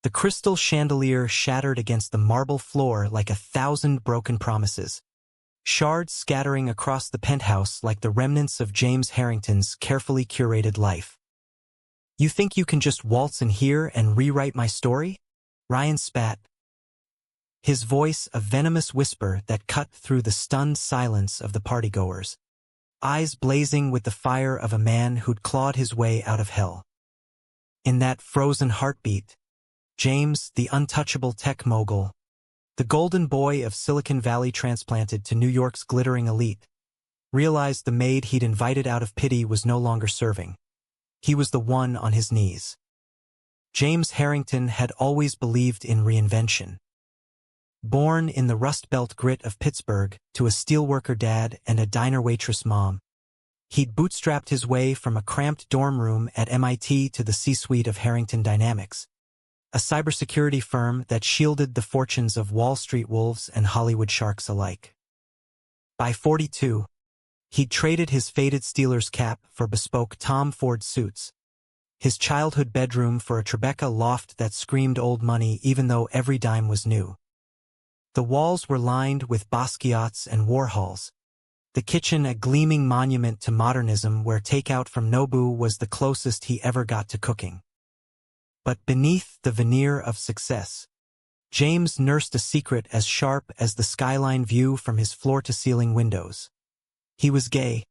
The crystal chandelier shattered against the marble floor like 1,000 broken promises, shards scattering across the penthouse like the remnants of James Harrington's carefully curated life. "You think you can just waltz in here and rewrite my story?" Ryan spat, his voice a venomous whisper that cut through the stunned silence of the partygoers, eyes blazing with the fire of a man who'd clawed his way out of hell. In that frozen heartbeat, James, the untouchable tech mogul, the golden boy of Silicon Valley transplanted to New York's glittering elite, realized the maid he'd invited out of pity was no longer serving. He was the one on his knees. James Harrington had always believed in reinvention. Born in the Rust Belt grit of Pittsburgh to a steelworker dad and a diner waitress mom, he'd bootstrapped his way from a cramped dorm room at MIT to the C-suite of Harrington Dynamics, a cybersecurity firm that shielded the fortunes of Wall Street wolves and Hollywood sharks alike. By 42, he'd traded his faded Steelers cap for bespoke Tom Ford suits, his childhood bedroom for a Tribeca loft that screamed old money even though every dime was new. The walls were lined with Basquiat's and Warhols, the kitchen a gleaming monument to modernism where takeout from Nobu was the closest he ever got to cooking. But beneath the veneer of success, James nursed a secret as sharp as the skyline view from his floor-to-ceiling windows. He was gay,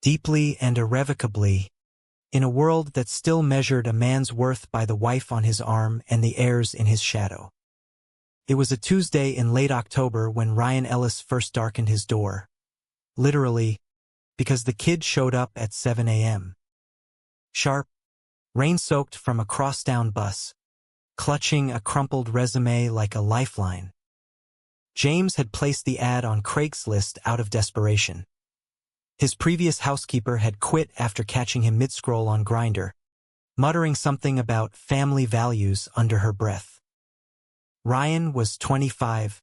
deeply and irrevocably, in a world that still measured a man's worth by the wife on his arm and the heirs in his shadow. It was a Tuesday in late October when Ryan Ellis first darkened his door. Literally, because the kid showed up at 7 a.m. Sharp, rain-soaked from a cross-down bus, clutching a crumpled resume like a lifeline. James had placed the ad on Craigslist out of desperation. His previous housekeeper had quit after catching him mid-scroll on Grindr, muttering something about family values under her breath. Ryan was 25,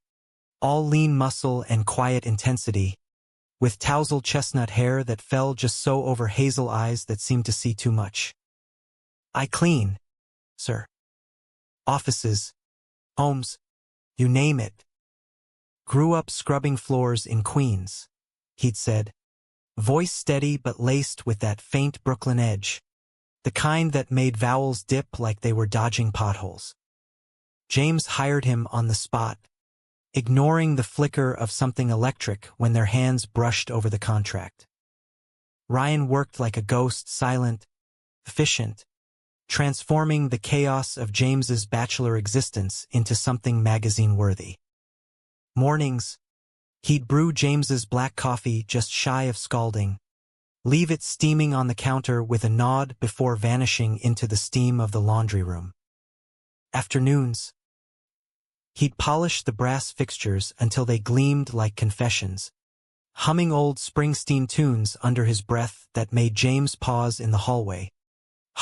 all lean muscle and quiet intensity, with tousled chestnut hair that fell just so over hazel eyes that seemed to see too much. "I clean, sir. Offices, homes, you name it. Grew up scrubbing floors in Queens," he'd said, voice steady but laced with that faint Brooklyn edge, the kind that made vowels dip like they were dodging potholes. James hired him on the spot, ignoring the flicker of something electric when their hands brushed over the contract. Ryan worked like a ghost, silent, efficient, transforming the chaos of James's bachelor existence into something magazine-worthy. Mornings, he'd brew James's black coffee just shy of scalding, leave it steaming on the counter with a nod before vanishing into the steam of the laundry room. Afternoons, he'd polish the brass fixtures until they gleamed like confessions, humming old Springsteen tunes under his breath that made James pause in the hallway,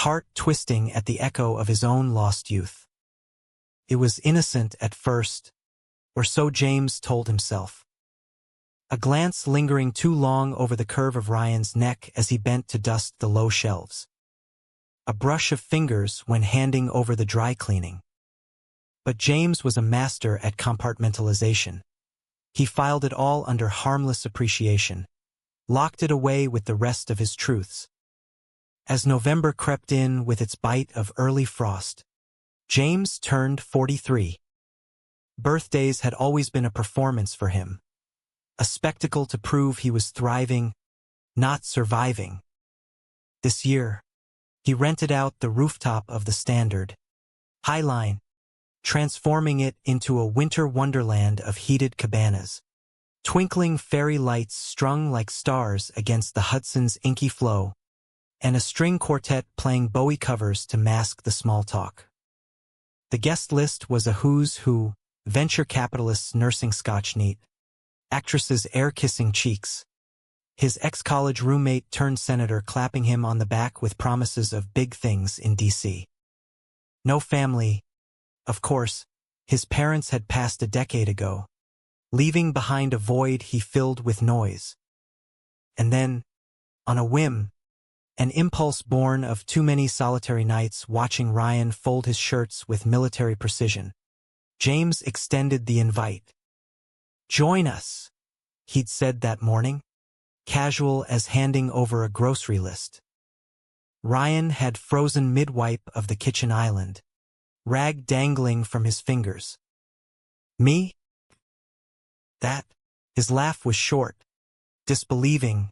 heart twisting at the echo of his own lost youth. It was innocent at first, or so James told himself. A glance lingering too long over the curve of Ryan's neck as he bent to dust the low shelves. A brush of fingers when handing over the dry cleaning. But James was a master at compartmentalization. He filed it all under harmless appreciation, locked it away with the rest of his truths. As November crept in with its bite of early frost, James turned 43. Birthdays had always been a performance for him, a spectacle to prove he was thriving, not surviving. This year, he rented out the rooftop of the Standard, Highline, transforming it into a winter wonderland of heated cabanas, twinkling fairy lights strung like stars against the Hudson's inky flow, and a string quartet playing Bowie covers to mask the small talk. The guest list was a who's who, venture capitalists nursing Scotch neat, actresses air-kissing cheeks, his ex-college roommate turned senator clapping him on the back with promises of big things in D.C. No family. Of course, his parents had passed a decade ago, leaving behind a void he filled with noise. And then, on a whim, An impulse born of too many solitary nights watching Ryan fold his shirts with military precision. James extended the invite. "Join us," he'd said that morning, casual as handing over a grocery list. Ryan had frozen mid-wipe of the kitchen island, rag dangling from his fingers. "Me? That?" His laugh was short, disbelieving,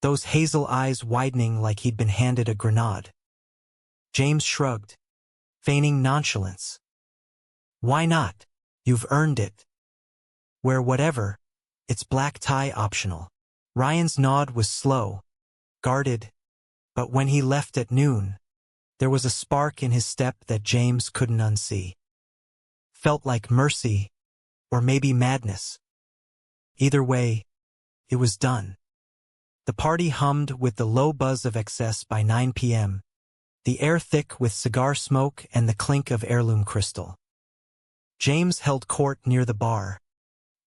those hazel eyes widening like he'd been handed a grenade. James shrugged, feigning nonchalance. "Why not? You've earned it. Wear whatever, it's black tie optional." Ryan's nod was slow, guarded, but when he left at noon, there was a spark in his step that James couldn't unsee. Felt like mercy, or maybe madness. Either way, it was done. The party hummed with the low buzz of excess by 9 p.m., the air thick with cigar smoke and the clink of heirloom crystal. James held court near the bar,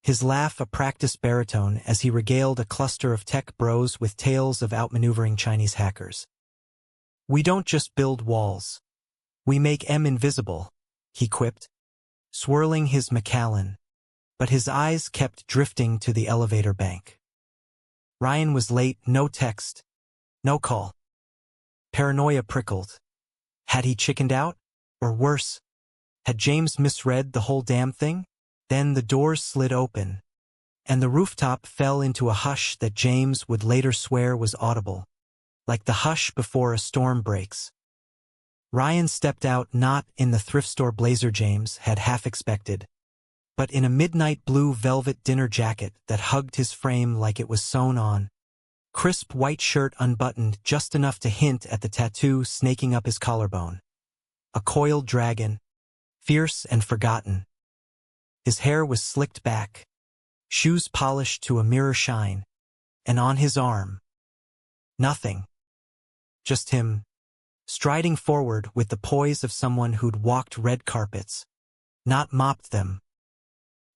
his laugh a practiced baritone as he regaled a cluster of tech bros with tales of outmaneuvering Chinese hackers. "We don't just build walls. We make 'em invisible," he quipped, swirling his Macallan, but his eyes kept drifting to the elevator bank. Ryan was late, no text, no call. Paranoia prickled. Had he chickened out? Or worse, had James misread the whole damn thing? Then the doors slid open, and the rooftop fell into a hush that James would later swear was audible, like the hush before a storm breaks. Ryan stepped out not in the thrift store blazer James had half expected, but in a midnight blue velvet dinner jacket that hugged his frame like it was sewn on, crisp white shirt unbuttoned just enough to hint at the tattoo snaking up his collarbone. A coiled dragon, fierce and forgotten. His hair was slicked back, shoes polished to a mirror shine, and on his arm, nothing. Just him, striding forward with the poise of someone who'd walked red carpets, not mopped them.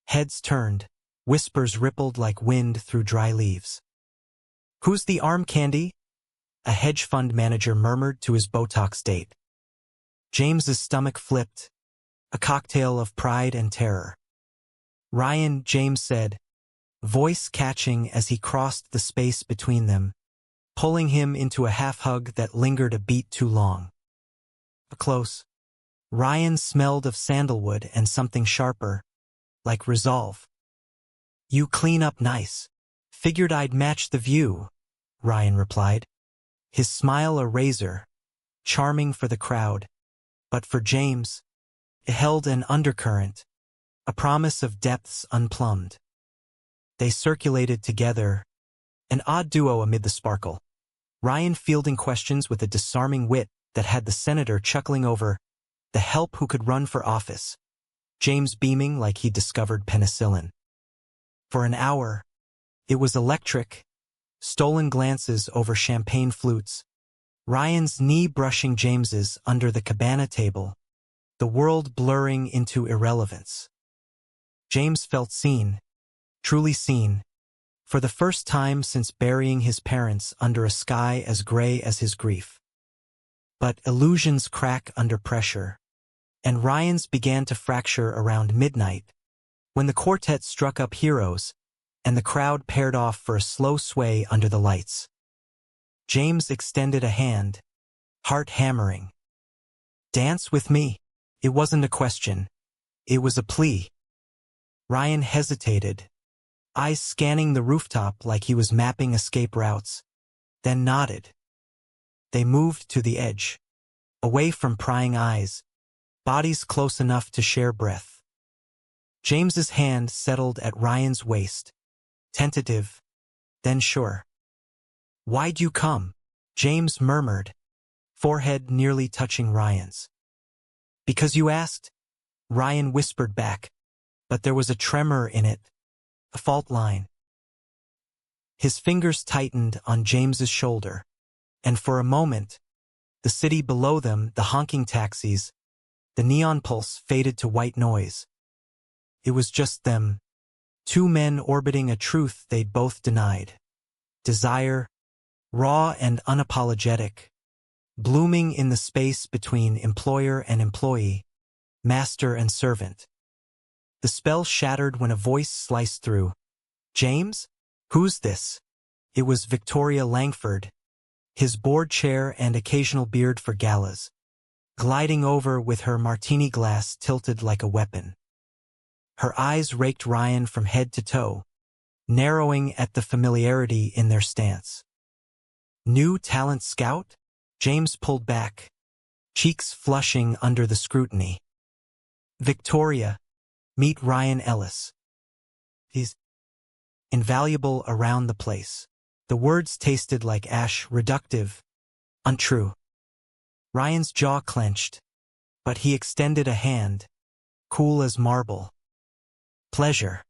Heads turned, whispers rippled like wind through dry leaves. "Who's the arm candy?" a hedge fund manager murmured to his Botox date. James's stomach flipped, a cocktail of pride and terror. "Ryan," James said, voice catching as he crossed the space between them, pulling him into a half-hug that lingered a beat too long. Close, Ryan smelled of sandalwood and something sharper, like resolve. "You clean up nice. Figured I'd match the view," Ryan replied, his smile a razor, charming for the crowd, but for James, it held an undercurrent, a promise of depths unplumbed. They circulated together, an odd duo amid the sparkle. Ryan fielding questions with a disarming wit that had the senator chuckling over the help who could run for office, James beaming like he'd discovered penicillin. For an hour, it was electric, stolen glances over champagne flutes, Ryan's knee brushing James's under the cabana table, the world blurring into irrelevance. James felt seen, truly seen, for the first time since burying his parents under a sky as gray as his grief. But illusions crack under pressure, and Ryan's began to fracture around midnight, when the quartet struck up Heroes, and the crowd paired off for a slow sway under the lights. James extended a hand, heart hammering. "Dance with me." It wasn't a question. It was a plea. Ryan hesitated, eyes scanning the rooftop like he was mapping escape routes, then nodded. They moved to the edge, away from prying eyes, bodies close enough to share breath. James's hand settled at Ryan's waist, tentative, then sure. "Why'd you come?" James murmured, forehead nearly touching Ryan's. "Because you asked," Ryan whispered back, but there was a tremor in it, a fault line. His fingers tightened on James's shoulder, and for a moment, the city below them, the honking taxis, the neon pulse faded to white noise. It was just them, two men orbiting a truth they'd both denied. Desire, raw and unapologetic, blooming in the space between employer and employee, master and servant. The spell shattered when a voice sliced through. "James? Who's this?" It was Victoria Langford, his board chair and occasional beard for galas, gliding over with her martini glass tilted like a weapon. Her eyes raked Ryan from head to toe, narrowing at the familiarity in their stance. "New talent scout?" James pulled back, cheeks flushing under the scrutiny. "Victoria, meet Ryan Ellis. He's invaluable around the place." The words tasted like ash, reductive, untrue. Ryan's jaw clenched, but he extended a hand, cool as marble. "Pleasure.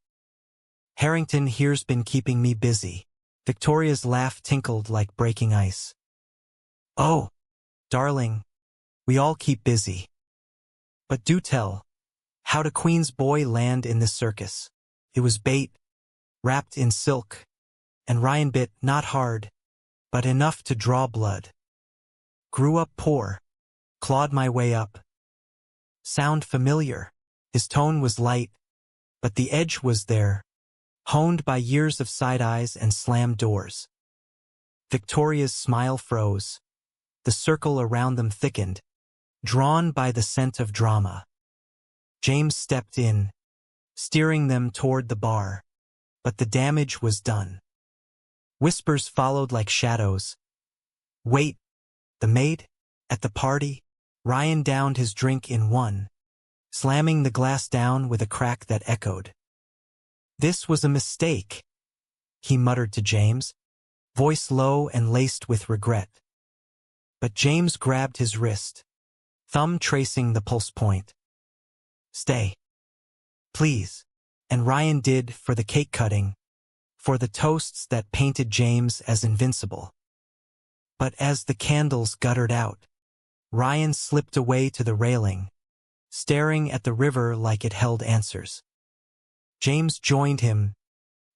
Harrington here's been keeping me busy." Victoria's laugh tinkled like breaking ice. "Oh, darling, we all keep busy. But do tell, how did Queen's boy land in this circus?" It was bait, wrapped in silk, and Ryan bit not hard, but enough to draw blood. "Grew up poor, clawed my way up." Sound familiar? His tone was light, but the edge was there, honed by years of side eyes and slammed doors. Victoria's smile froze. The circle around them thickened, drawn by the scent of drama. James stepped in, steering them toward the bar, but the damage was done. Whispers followed like shadows. "Wait, the maid? At the party?" Ryan downed his drink in one, slamming the glass down with a crack that echoed. "This was a mistake," he muttered to James, voice low and laced with regret. But James grabbed his wrist, thumb tracing the pulse point. "Stay. Please." And Ryan did, for the cake cutting, for the toasts that painted James as invincible. But as the candles guttered out, Ryan slipped away to the railing, staring at the river like it held answers. James joined him,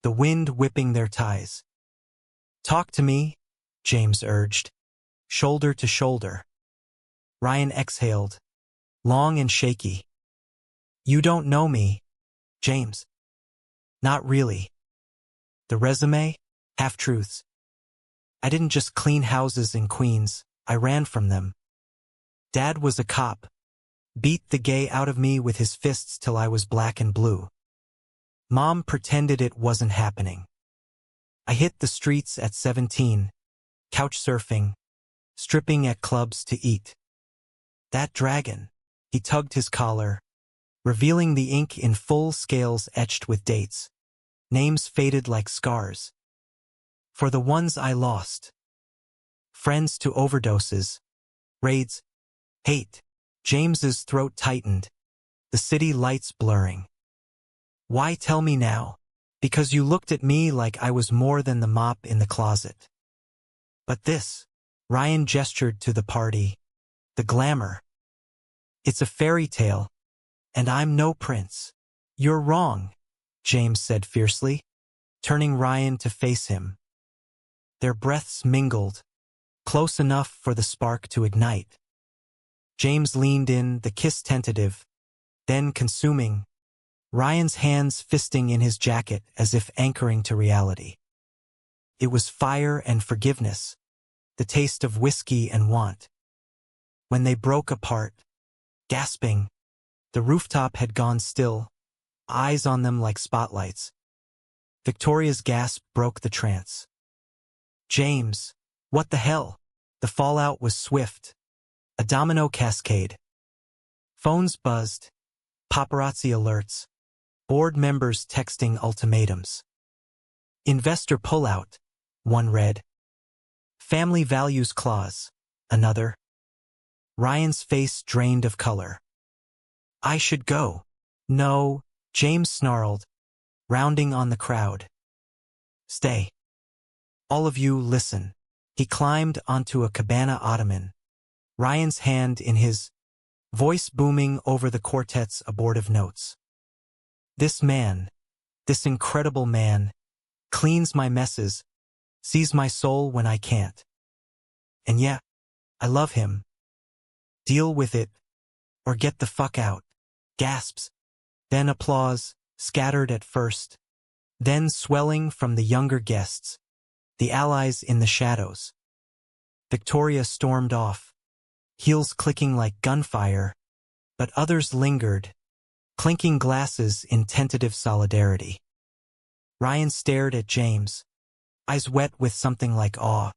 the wind whipping their ties. "Talk to me," James urged, shoulder to shoulder. Ryan exhaled, long and shaky. "You don't know me, James." "Not really." The resume? Half-truths. "I didn't just clean houses in Queens, I ran from them. Dad was a cop, beat the gay out of me with his fists till I was black and blue. Mom pretended it wasn't happening. I hit the streets at 17, couch surfing, stripping at clubs to eat. That dragon," he tugged his collar, revealing the ink in full scales etched with dates. Names faded like scars. "For the ones I lost. Friends to overdoses. Raids. Hate." James's throat tightened, the city lights blurring. "Why tell me now?" "Because you looked at me like I was more than the mop in the closet. But this," Ryan gestured to the party, "the glamour. It's a fairy tale, and I'm no prince." "You're wrong," James said fiercely, turning Ryan to face him. Their breaths mingled, close enough for the spark to ignite. James leaned in, the kiss tentative, then consuming, Ryan's hands fisting in his jacket as if anchoring to reality. It was fire and forgiveness, the taste of whiskey and want. When they broke apart, gasping, the rooftop had gone still, eyes on them like spotlights. Victoria's gasp broke the trance. "James, what the hell?" The fallout was swift, a domino cascade. Phones buzzed, paparazzi alerts, board members texting ultimatums. "Investor pullout," one read. "Family values clause," another. Ryan's face drained of color. "I should go." "No," James snarled, rounding on the crowd. "Stay. All of you listen." He climbed onto a cabana ottoman, Ryan's hand in his, voice booming over the quartet's abortive notes. "This man, this incredible man, cleans my messes, Sees my soul when I can't. And yeah, I love him. Deal with it, or get the fuck out. Gasps. Then applause, scattered at first. Then swelling from the younger guests, the allies in the shadows. Victoria stormed off, heels clicking like gunfire, but others lingered, clinking glasses in tentative solidarity. Ryan stared at James, eyes wet with something like awe.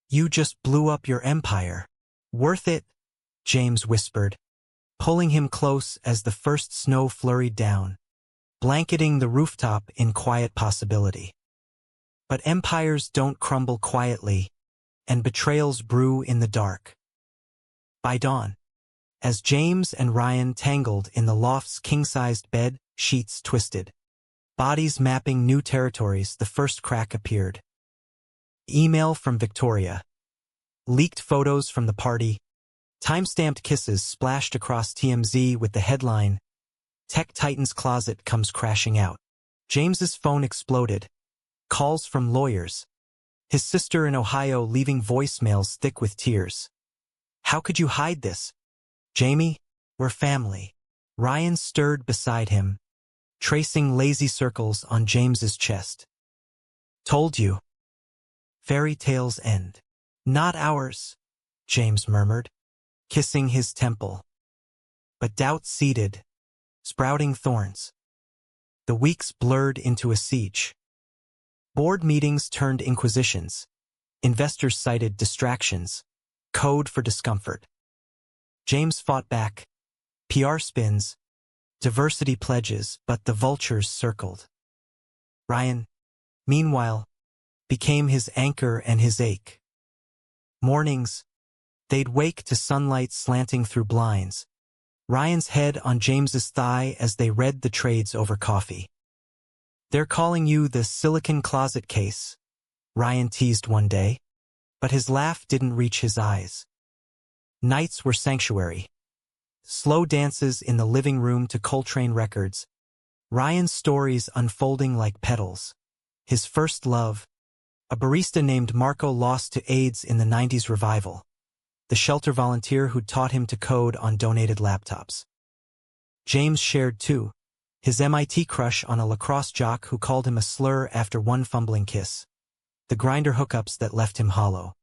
You just blew up your empire. Worth it? James whispered, pulling him close as the first snow flurried down, blanketing the rooftop in quiet possibility. But empires don't crumble quietly, and betrayals brew in the dark. By dawn, as James and Ryan tangled in the loft's king-sized bed, sheets twisted. Bodies mapping new territories, the first crack appeared. Email from Victoria. Leaked photos from the party. Time-stamped kisses splashed across TMZ with the headline, Tech Titan's closet comes crashing out. James's phone exploded. Calls from lawyers. His sister in Ohio leaving voicemails thick with tears. How could you hide this? Jamie, we're family. Ryan stirred beside him, tracing lazy circles on James's chest. Told you. Fairy tales end. Not ours, James murmured, kissing his temple. But doubt seeded, sprouting thorns. The weeks blurred into a siege. Board meetings turned inquisitions. Investors cited distractions, code for discomfort. James fought back. PR spins, diversity pledges, but the vultures circled. Ryan, meanwhile, became his anchor and his ache. Mornings, they'd wake to sunlight slanting through blinds, Ryan's head on James's thigh as they read the trades over coffee. They're calling you the silicon closet case, Ryan teased one day, but his laugh didn't reach his eyes. Nights were sanctuary. Slow dances in the living room to Coltrane records, Ryan's stories unfolding like petals. His first love, a barista named Marco lost to AIDS in the 90s revival, the shelter volunteer who taught him to code on donated laptops. James shared too, his MIT crush on a lacrosse jock who called him a slur after one fumbling kiss, the grinder hookups that left him hollow.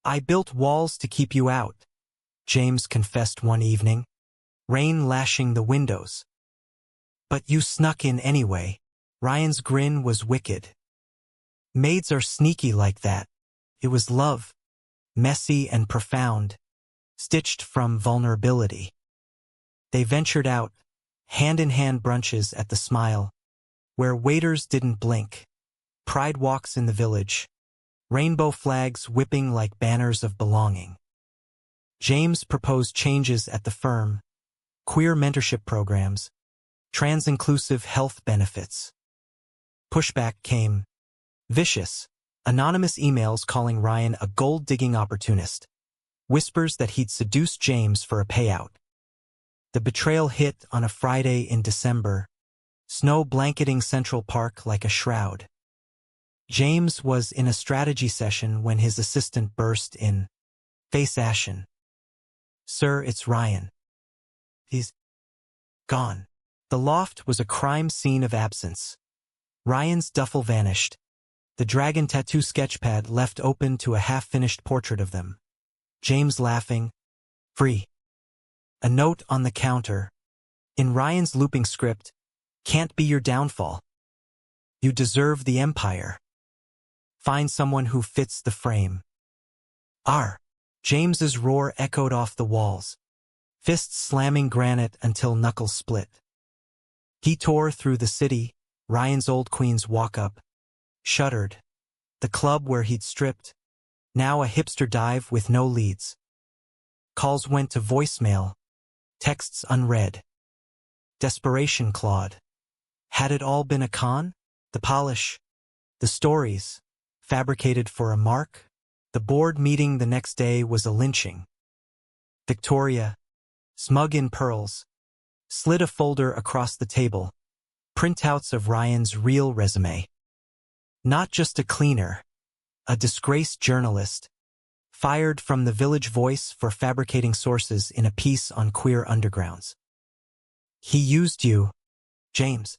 I built walls to keep you out, James confessed one evening, rain lashing the windows. But you snuck in anyway. Ryan's grin was wicked. Maids are sneaky like that. It was love, messy and profound, stitched from vulnerability. They ventured out, hand-in-hand brunches at the Smile, where waiters didn't blink, pride walks in the village, rainbow flags whipping like banners of belonging. James proposed changes at the firm, queer mentorship programs, trans-inclusive health benefits. Pushback came. Vicious, anonymous emails calling Ryan a gold-digging opportunist, whispers that he'd seduced James for a payout. The betrayal hit on a Friday in December, snow blanketing Central Park like a shroud. James was in a strategy session when his assistant burst in, face ashen. Sir, it's Ryan. He's gone. The loft was a crime scene of absence. Ryan's duffel vanished, the dragon tattoo sketchpad left open to a half-finished portrait of them. James laughing. Free. A note on the counter. In Ryan's looping script, can't be your downfall. You deserve the empire. Find someone who fits the frame. R. James's roar echoed off the walls, fists slamming granite until knuckles split. He tore through the city, Ryan's old queen's walk-up, shuddered. The club where he'd stripped, now a hipster dive with no leads. Calls went to voicemail, texts unread. Desperation clawed. Had it all been a con? The polish, the stories, fabricated for a mark? The board meeting the next day was a lynching. Victoria, smug in pearls, slid a folder across the table, printouts of Ryan's real resume. Not just a cleaner, a disgraced journalist, fired from the Village Voice for fabricating sources in a piece on queer undergrounds. He used you, James.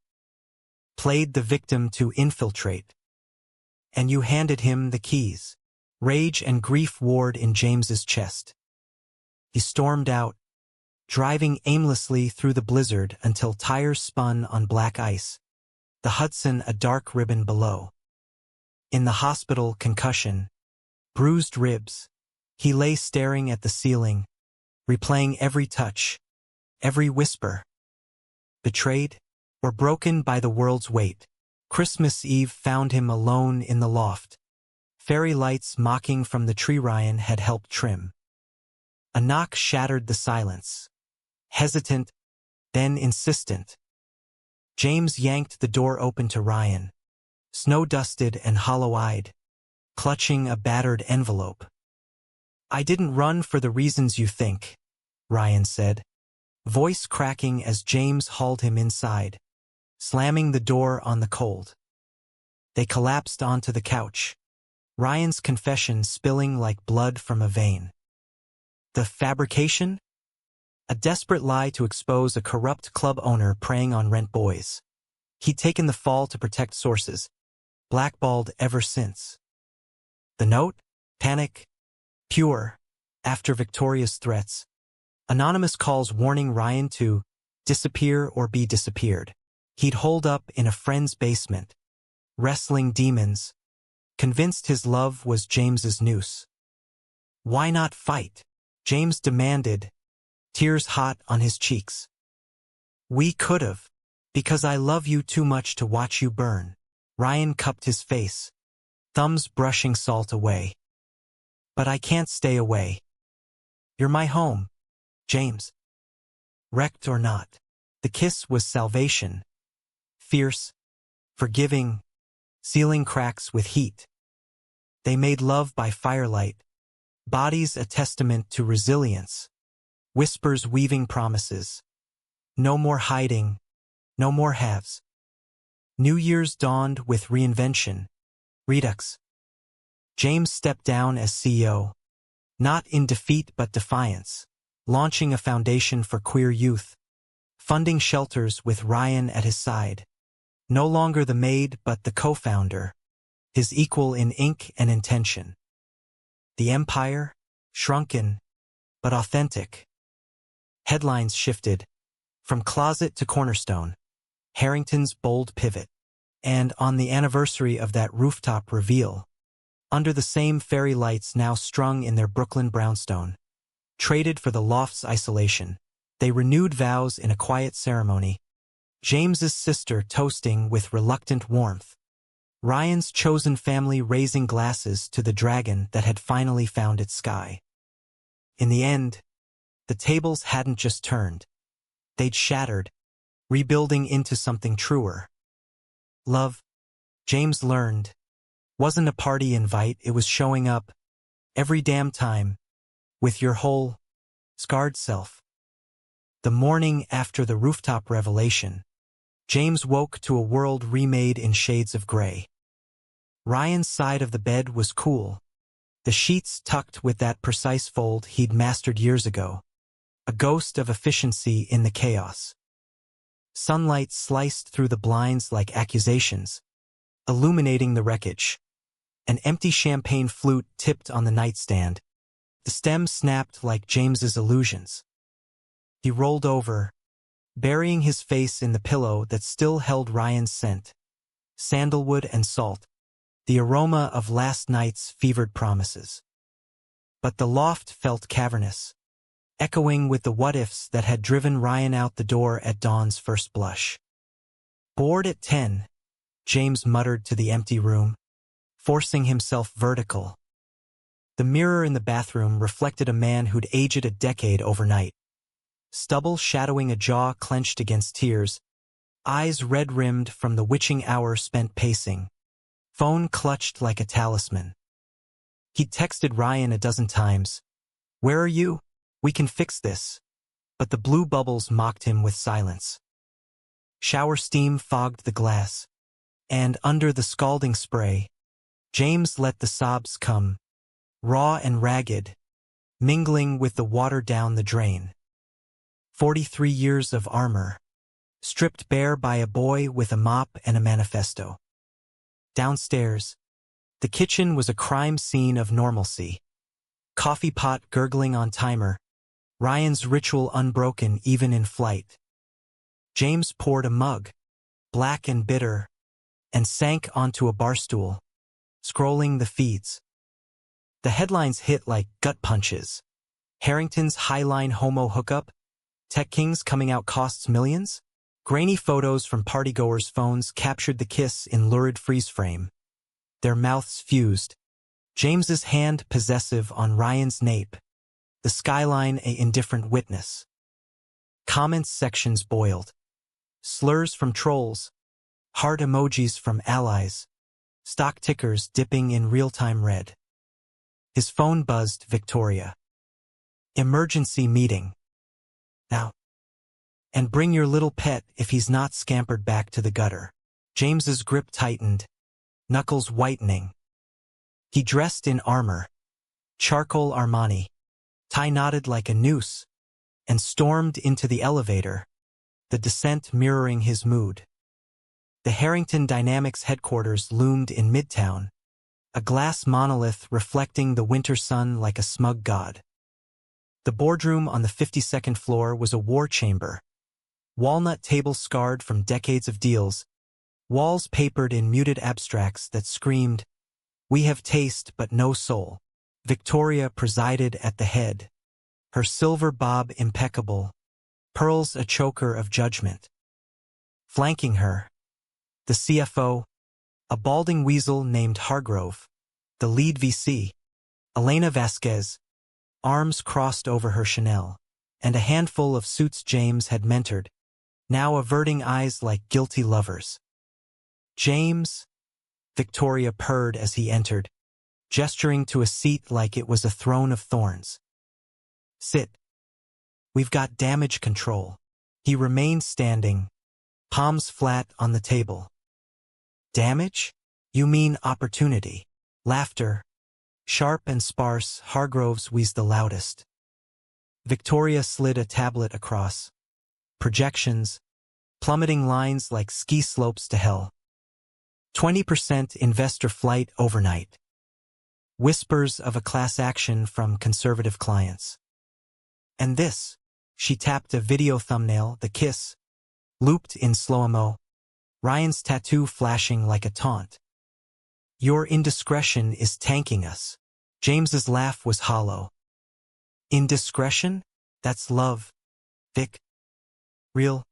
Played the victim to infiltrate. And you handed him the keys. Rage and grief warred in James's chest. He stormed out, driving aimlessly through the blizzard until tires spun on black ice, the Hudson a dark ribbon below. In the hospital, concussion, bruised ribs, he lay staring at the ceiling, replaying every touch, every whisper. Betrayed, or broken by the world's weight, Christmas Eve found him alone in the loft. Fairy lights mocking from the tree Ryan had helped trim. A knock shattered the silence. Hesitant, then insistent. James yanked the door open to Ryan, snow-dusted and hollow-eyed, clutching a battered envelope. "I didn't run for the reasons you think," Ryan said, voice cracking as James hauled him inside, slamming the door on the cold. They collapsed onto the couch, Ryan's confession spilling like blood from a vein. The fabrication? A desperate lie to expose a corrupt club owner preying on rent boys. He'd taken the fall to protect sources, blackballed ever since. The note? Panic? Pure, after Victoria's threats. Anonymous calls warning Ryan to disappear or be disappeared. He'd holed up in a friend's basement, wrestling demons, convinced his love was James's noose. Why not fight? James demanded, tears hot on his cheeks. We could've, because I love you too much to watch you burn. Ryan cupped his face, thumbs brushing salt away. But I can't stay away. You're my home, James. Wrecked or not, the kiss was salvation. Fierce, forgiving, sealing cracks with heat. They made love by firelight, bodies a testament to resilience, whispers weaving promises. No more hiding, no more halves. New Year's dawned with reinvention, redux. James stepped down as CEO, not in defeat but defiance, launching a foundation for queer youth, funding shelters with Ryan at his side. No longer the Maid but the co-founder, his equal in ink and intention. The empire, shrunken, but authentic. Headlines shifted, from closet to cornerstone, Harrington's bold pivot, and on the anniversary of that rooftop reveal, under the same fairy lights now strung in their Brooklyn brownstone, traded for the loft's isolation, they renewed vows in a quiet ceremony, James's sister toasting with reluctant warmth, Ryan's chosen family raising glasses to the dragon that had finally found its sky. In the end, the tables hadn't just turned. They'd shattered, rebuilding into something truer. Love, James learned, wasn't a party invite, it was showing up, every damn time, with your whole, scarred self. The morning after the rooftop revelation, James woke to a world remade in shades of gray. Ryan's side of the bed was cool, the sheets tucked with that precise fold he'd mastered years ago, a ghost of efficiency in the chaos. Sunlight sliced through the blinds like accusations, illuminating the wreckage. An empty champagne flute tipped on the nightstand. The stem snapped like James's illusions. He rolled over, burying his face in the pillow that still held Ryan's scent. Sandalwood and salt, the aroma of last night's fevered promises. But the loft felt cavernous, echoing with the what-ifs that had driven Ryan out the door at dawn's first blush. Bored at 10, James muttered to the empty room, forcing himself vertical. The mirror in the bathroom reflected a man who'd aged a decade overnight. Stubble shadowing a jaw clenched against tears, eyes red-rimmed from the witching hour spent pacing, phone clutched like a talisman. He'd texted Ryan a dozen times. "Where are you? We can fix this." But the blue bubbles mocked him with silence. Shower steam fogged the glass, And under the scalding spray, James let the sobs come, raw and ragged, mingling with the water down the drain. 43 years of armor, stripped bare by a boy with a mop and a manifesto. Downstairs, the kitchen was a crime scene of normalcy. Coffee pot gurgling on timer, Ryan's ritual unbroken even in flight. James poured a mug, black and bitter, and sank onto a barstool, scrolling the feeds. The headlines hit like gut punches. Harrington's Highline homo hookup? Tech Kings coming out costs millions? Grainy photos from partygoers' phones captured the kiss in lurid freeze frame. Their mouths fused. James's hand possessive on Ryan's nape. The skyline a indifferent witness. Comments sections boiled. Slurs from trolls. Heart emojis from allies. Stock tickers dipping in real-time red. His phone buzzed Victoria. Emergency meeting. Now. And bring your little pet if he's not scampered back to the gutter. James's grip tightened, knuckles whitening. He dressed in armor, charcoal Armani, tie knotted like a noose, and stormed into the elevator, the descent mirroring his mood. The Harrington Dynamics headquarters loomed in Midtown, a glass monolith reflecting the winter sun like a smug god. The boardroom on the 52nd floor was a war chamber. Walnut tables scarred from decades of deals, walls papered in muted abstracts that screamed, "We have taste but no soul." Victoria presided at the head, her silver bob impeccable, pearls a choker of judgment. Flanking her, the CFO, a balding weasel named Hargrove, the lead VC, Elena Vasquez, arms crossed over her Chanel, and a handful of suits James had mentored, now averting eyes like guilty lovers. James, Victoria purred as he entered, gesturing to a seat like it was a throne of thorns. Sit. We've got damage control. He remained standing, palms flat on the table. Damage? You mean opportunity. Laughter. Sharp and sparse, Hargrove's wheezed the loudest. Victoria slid a tablet across. Projections, plummeting lines like ski slopes to hell. 20% investor flight overnight. Whispers of a class action from conservative clients. And this, she tapped a video thumbnail, the kiss, looped in slow-mo, Ryan's tattoo flashing like a taunt. Your indiscretion is tanking us. James's laugh was hollow. Indiscretion? That's love, Vic. Real.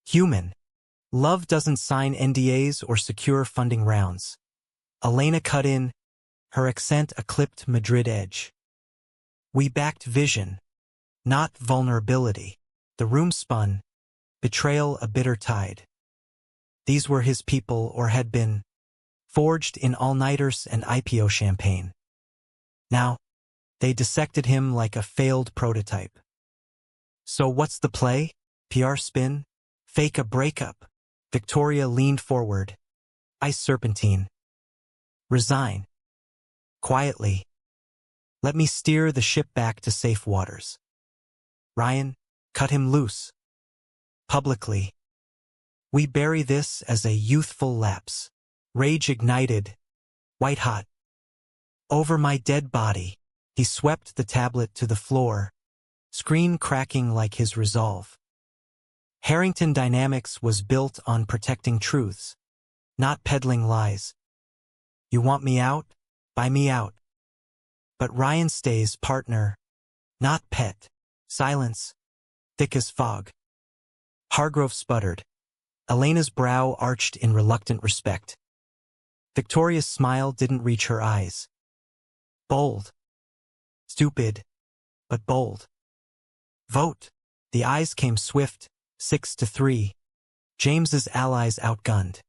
Human. Love doesn't sign NDAs or secure funding rounds. Elena cut in, her accent a clipped Madrid edge. We backed vision, not vulnerability. The room spun, betrayal a bitter tide. These were his people or had been, forged in all-nighters and IPO champagne. Now, they dissected him like a failed prototype. So what's the play? PR spin? Fake a breakup? Victoria leaned forward. Ice serpentine. Resign. Quietly. Let me steer the ship back to safe waters. Ryan, cut him loose. Publicly. We bury this as a youthful lapse. Rage ignited. White hot. Over my dead body. He swept the tablet to the floor, screen cracking like his resolve. Harrington Dynamics was built on protecting truths, not peddling lies. You want me out? Buy me out. But Ryan stays partner, not pet. Silence, thick as fog. Hargrove sputtered. Elena's brow arched in reluctant respect. Victoria's smile didn't reach her eyes. Bold. Stupid, but bold. Vote. The eyes came swift, 6-3. James's allies outgunned.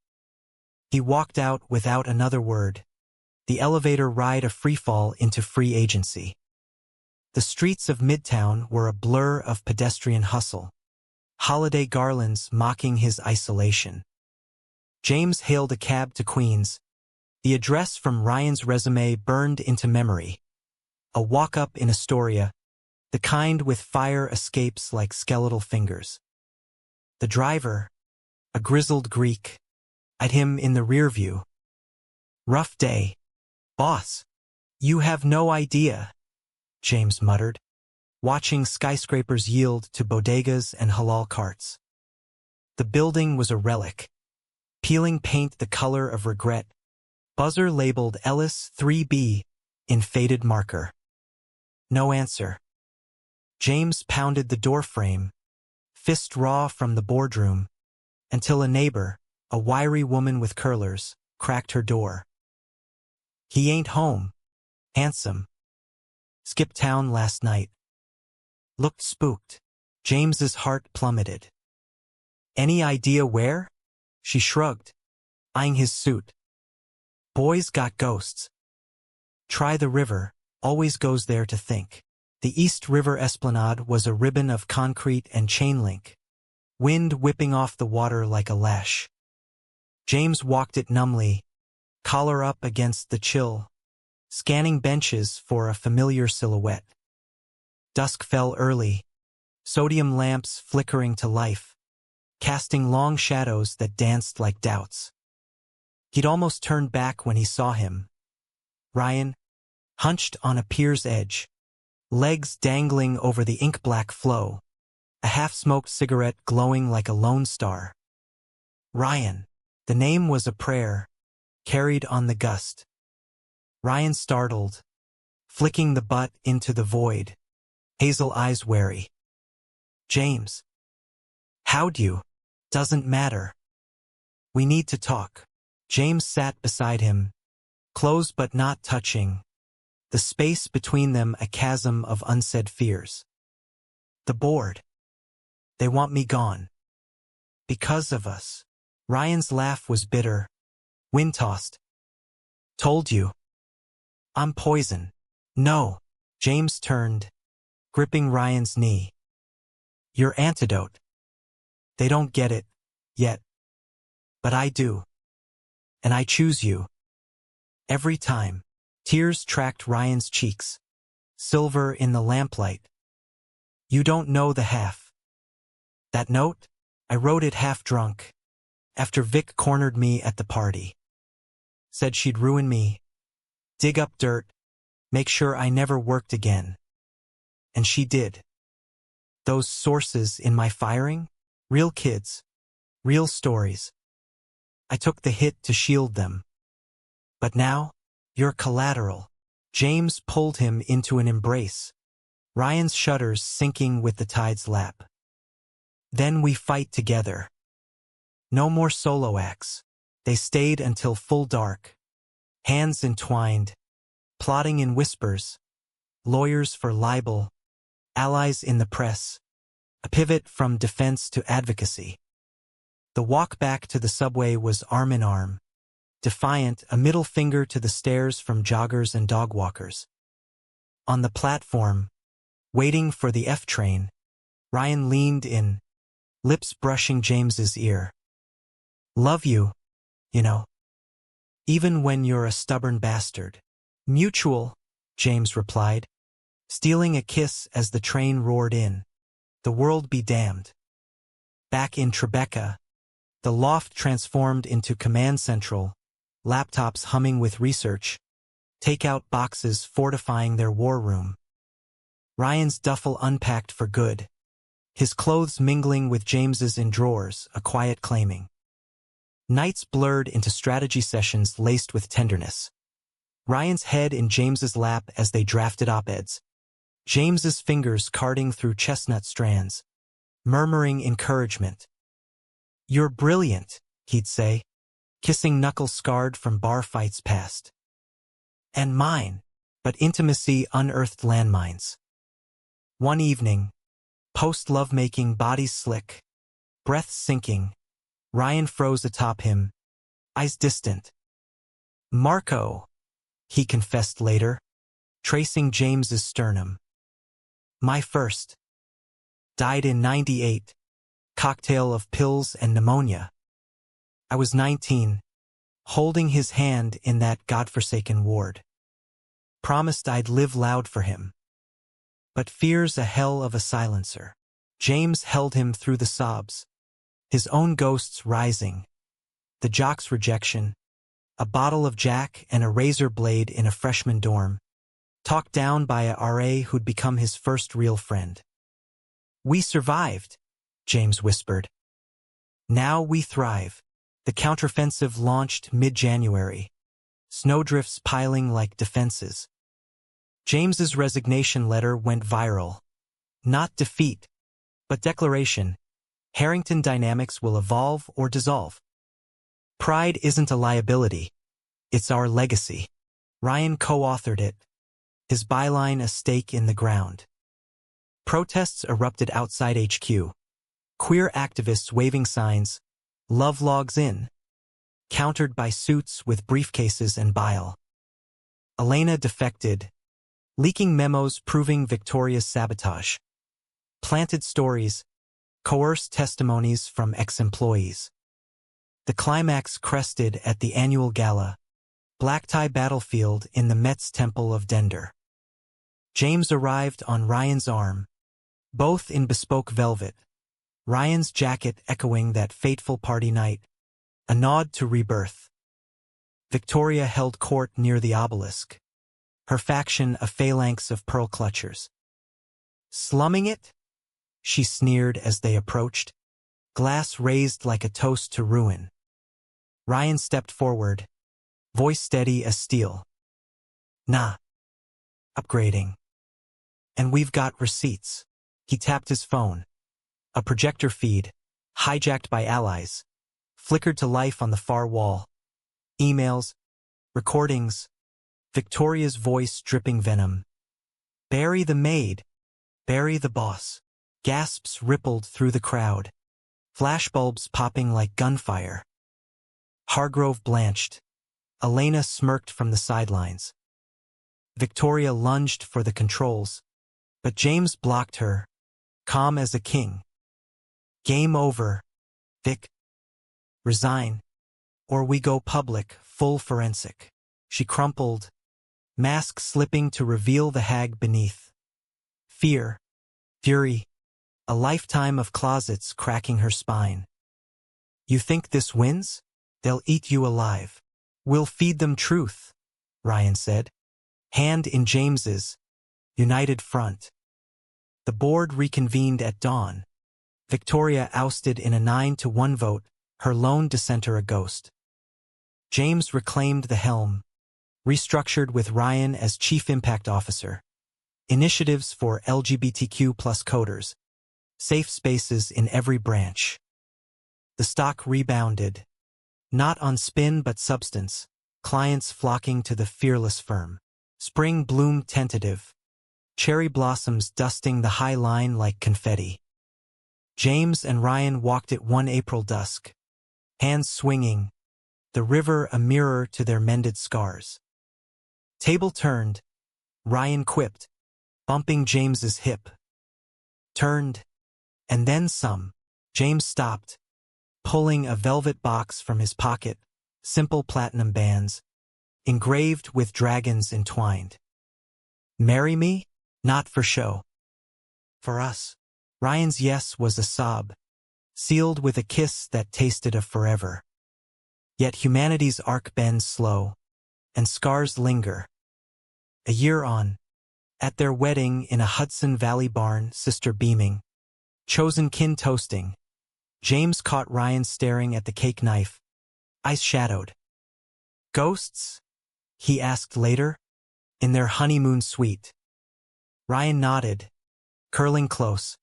He walked out without another word. The elevator ride a freefall into free agency. The streets of Midtown were a blur of pedestrian hustle. Holiday garlands mocking his isolation. James hailed a cab to Queens. The address from Ryan's resume burned into memory. A walk-up in Astoria, the kind with fire escapes like skeletal fingers. The driver, a grizzled Greek, eyed him in the rear view. Rough day. Boss, you have no idea, James muttered, watching skyscrapers yield to bodegas and halal carts. The building was a relic, peeling paint the color of regret, buzzer labeled Ellis 3B in faded marker. No answer. James pounded the doorframe, fist raw from the boardroom, until a neighbor, a wiry woman with curlers, cracked her door. He ain't home. Handsome. Skipped town last night. Looked spooked. James's heart plummeted. Any idea where? She shrugged, eyeing his suit. Boys got ghosts. Try the river, always goes there to think. The East River Esplanade was a ribbon of concrete and chain link, wind whipping off the water like a lash. James walked it numbly, collar up against the chill, scanning benches for a familiar silhouette. Dusk fell early, sodium lamps flickering to life, casting long shadows that danced like doubts. He'd almost turned back when he saw him. Ryan, hunched on a pier's edge, legs dangling over the ink-black flow, a half-smoked cigarette glowing like a lone star. Ryan. The name was a prayer, carried on the gust. Ryan startled, flicking the butt into the void, hazel eyes wary. James. How'd you? Doesn't matter. We need to talk. James sat beside him, close but not touching, the space between them a chasm of unsaid fears. The board. They want me gone. Because of us. Ryan's laugh was bitter, wind-tossed. Told you. I'm poison. No. James turned, gripping Ryan's knee. Your antidote. They don't get it, yet. But I do. And I choose you. Every time. Tears tracked Ryan's cheeks, silver in the lamplight. You don't know the half. That note? I wrote it half drunk, after Vic cornered me at the party. Said she'd ruin me, dig up dirt, make sure I never worked again. And she did. Those sources in my firing? Real kids. Real stories. I took the hit to shield them. But now, you're collateral. James pulled him into an embrace, Ryan's shudders sinking with the tide's lap. Then we fight together. No more solo acts. They stayed until full dark, hands entwined, plotting in whispers, lawyers for libel, allies in the press, a pivot from defense to advocacy. The walk back to the subway was arm in arm, defiant, a middle finger to the stares from joggers and dog walkers. On the platform, waiting for the F train, Ryan leaned in, lips brushing James's ear. Love you, you know. Even when you're a stubborn bastard. Mutual, James replied, stealing a kiss as the train roared in. The world be damned. Back in Tribeca, the loft transformed into command central, laptops humming with research, takeout boxes fortifying their war room. Ryan's duffel unpacked for good, his clothes mingling with James's in drawers, a quiet claiming. Nights blurred into strategy sessions laced with tenderness. Ryan's head in James's lap as they drafted op-eds. James's fingers carding through chestnut strands, murmuring encouragement. You're brilliant, he'd say, kissing knuckles scarred from bar fights past. And mine, but intimacy unearthed landmines. One evening, post-lovemaking, bodies slick, breath sinking, Ryan froze atop him, eyes distant. Marco, he confessed later, tracing James's sternum. My first. Died in '98, cocktail of pills and pneumonia. I was 19, holding his hand in that godforsaken ward. Promised I'd live loud for him. But fear's a hell of a silencer. James held him through the sobs, his own ghosts rising, the jock's rejection, a bottle of Jack and a razor blade in a freshman dorm, talked down by a RA who'd become his first real friend. We survived, James whispered. Now we thrive. The counteroffensive launched mid-January, snowdrifts piling like defenses. James's resignation letter went viral. Not defeat, but declaration. Harrington dynamics will evolve or dissolve. Pride isn't a liability. It's our legacy. Ryan co-authored it, his byline a stake in the ground. Protests erupted outside HQ. Queer activists waving signs, "Love logs in," countered by suits with briefcases and bile. Elena defected, leaking memos proving Victoria's sabotage. Planted stories, coerced testimonies from ex-employees. The climax crested at the annual gala, black-tie battlefield in the Met's Temple of Dender. James arrived on Ryan's arm, both in bespoke velvet, Ryan's jacket echoing that fateful party night, a nod to rebirth. Victoria held court near the obelisk, her faction a phalanx of pearl clutchers. "Slumming it?" she sneered as they approached, glass raised like a toast to ruin. Ryan stepped forward, voice steady as steel. "Nah. Upgrading. And we've got receipts." He tapped his phone. A projector feed, hijacked by allies, flickered to life on the far wall. Emails, recordings, Victoria's voice dripping venom. "Bury the maid. Bury the boss." Gasps rippled through the crowd, flashbulbs popping like gunfire. Hargrove blanched. Elena smirked from the sidelines. Victoria lunged for the controls, but James blocked her, calm as a king. "Game over, Vic. Resign, or we go public, full forensic." She crumpled, mask slipping to reveal the hag beneath. Fear, fury, a lifetime of closets cracking her spine. "You think this wins? They'll eat you alive." "We'll feed them truth," Ryan said, hand in James's, united front. The board reconvened at dawn. Victoria ousted in a 9-1 vote, her lone dissenter a ghost. James reclaimed the helm, restructured with Ryan as Chief Impact Officer. Initiatives for LGBTQ+ coders. Safe spaces in every branch. The stock rebounded. Not on spin but substance, clients flocking to the fearless firm. Spring bloomed tentative. Cherry blossoms dusting the high line like confetti. James and Ryan walked at one April dusk, hands swinging, the river a mirror to their mended scars. Table turned, Ryan quipped, bumping James's hip. Turned, and then some. James stopped, pulling a velvet box from his pocket, simple platinum bands, engraved with dragons entwined. "Marry me? Not for show. For us." Ryan's yes was a sob, sealed with a kiss that tasted of forever. Yet humanity's arc bends slow, and scars linger. A year on, at their wedding in a Hudson Valley barn, sister beaming, chosen kin toasting, James caught Ryan staring at the cake knife, eyes shadowed. "Ghosts?" he asked later, in their honeymoon suite. Ryan nodded, curling close.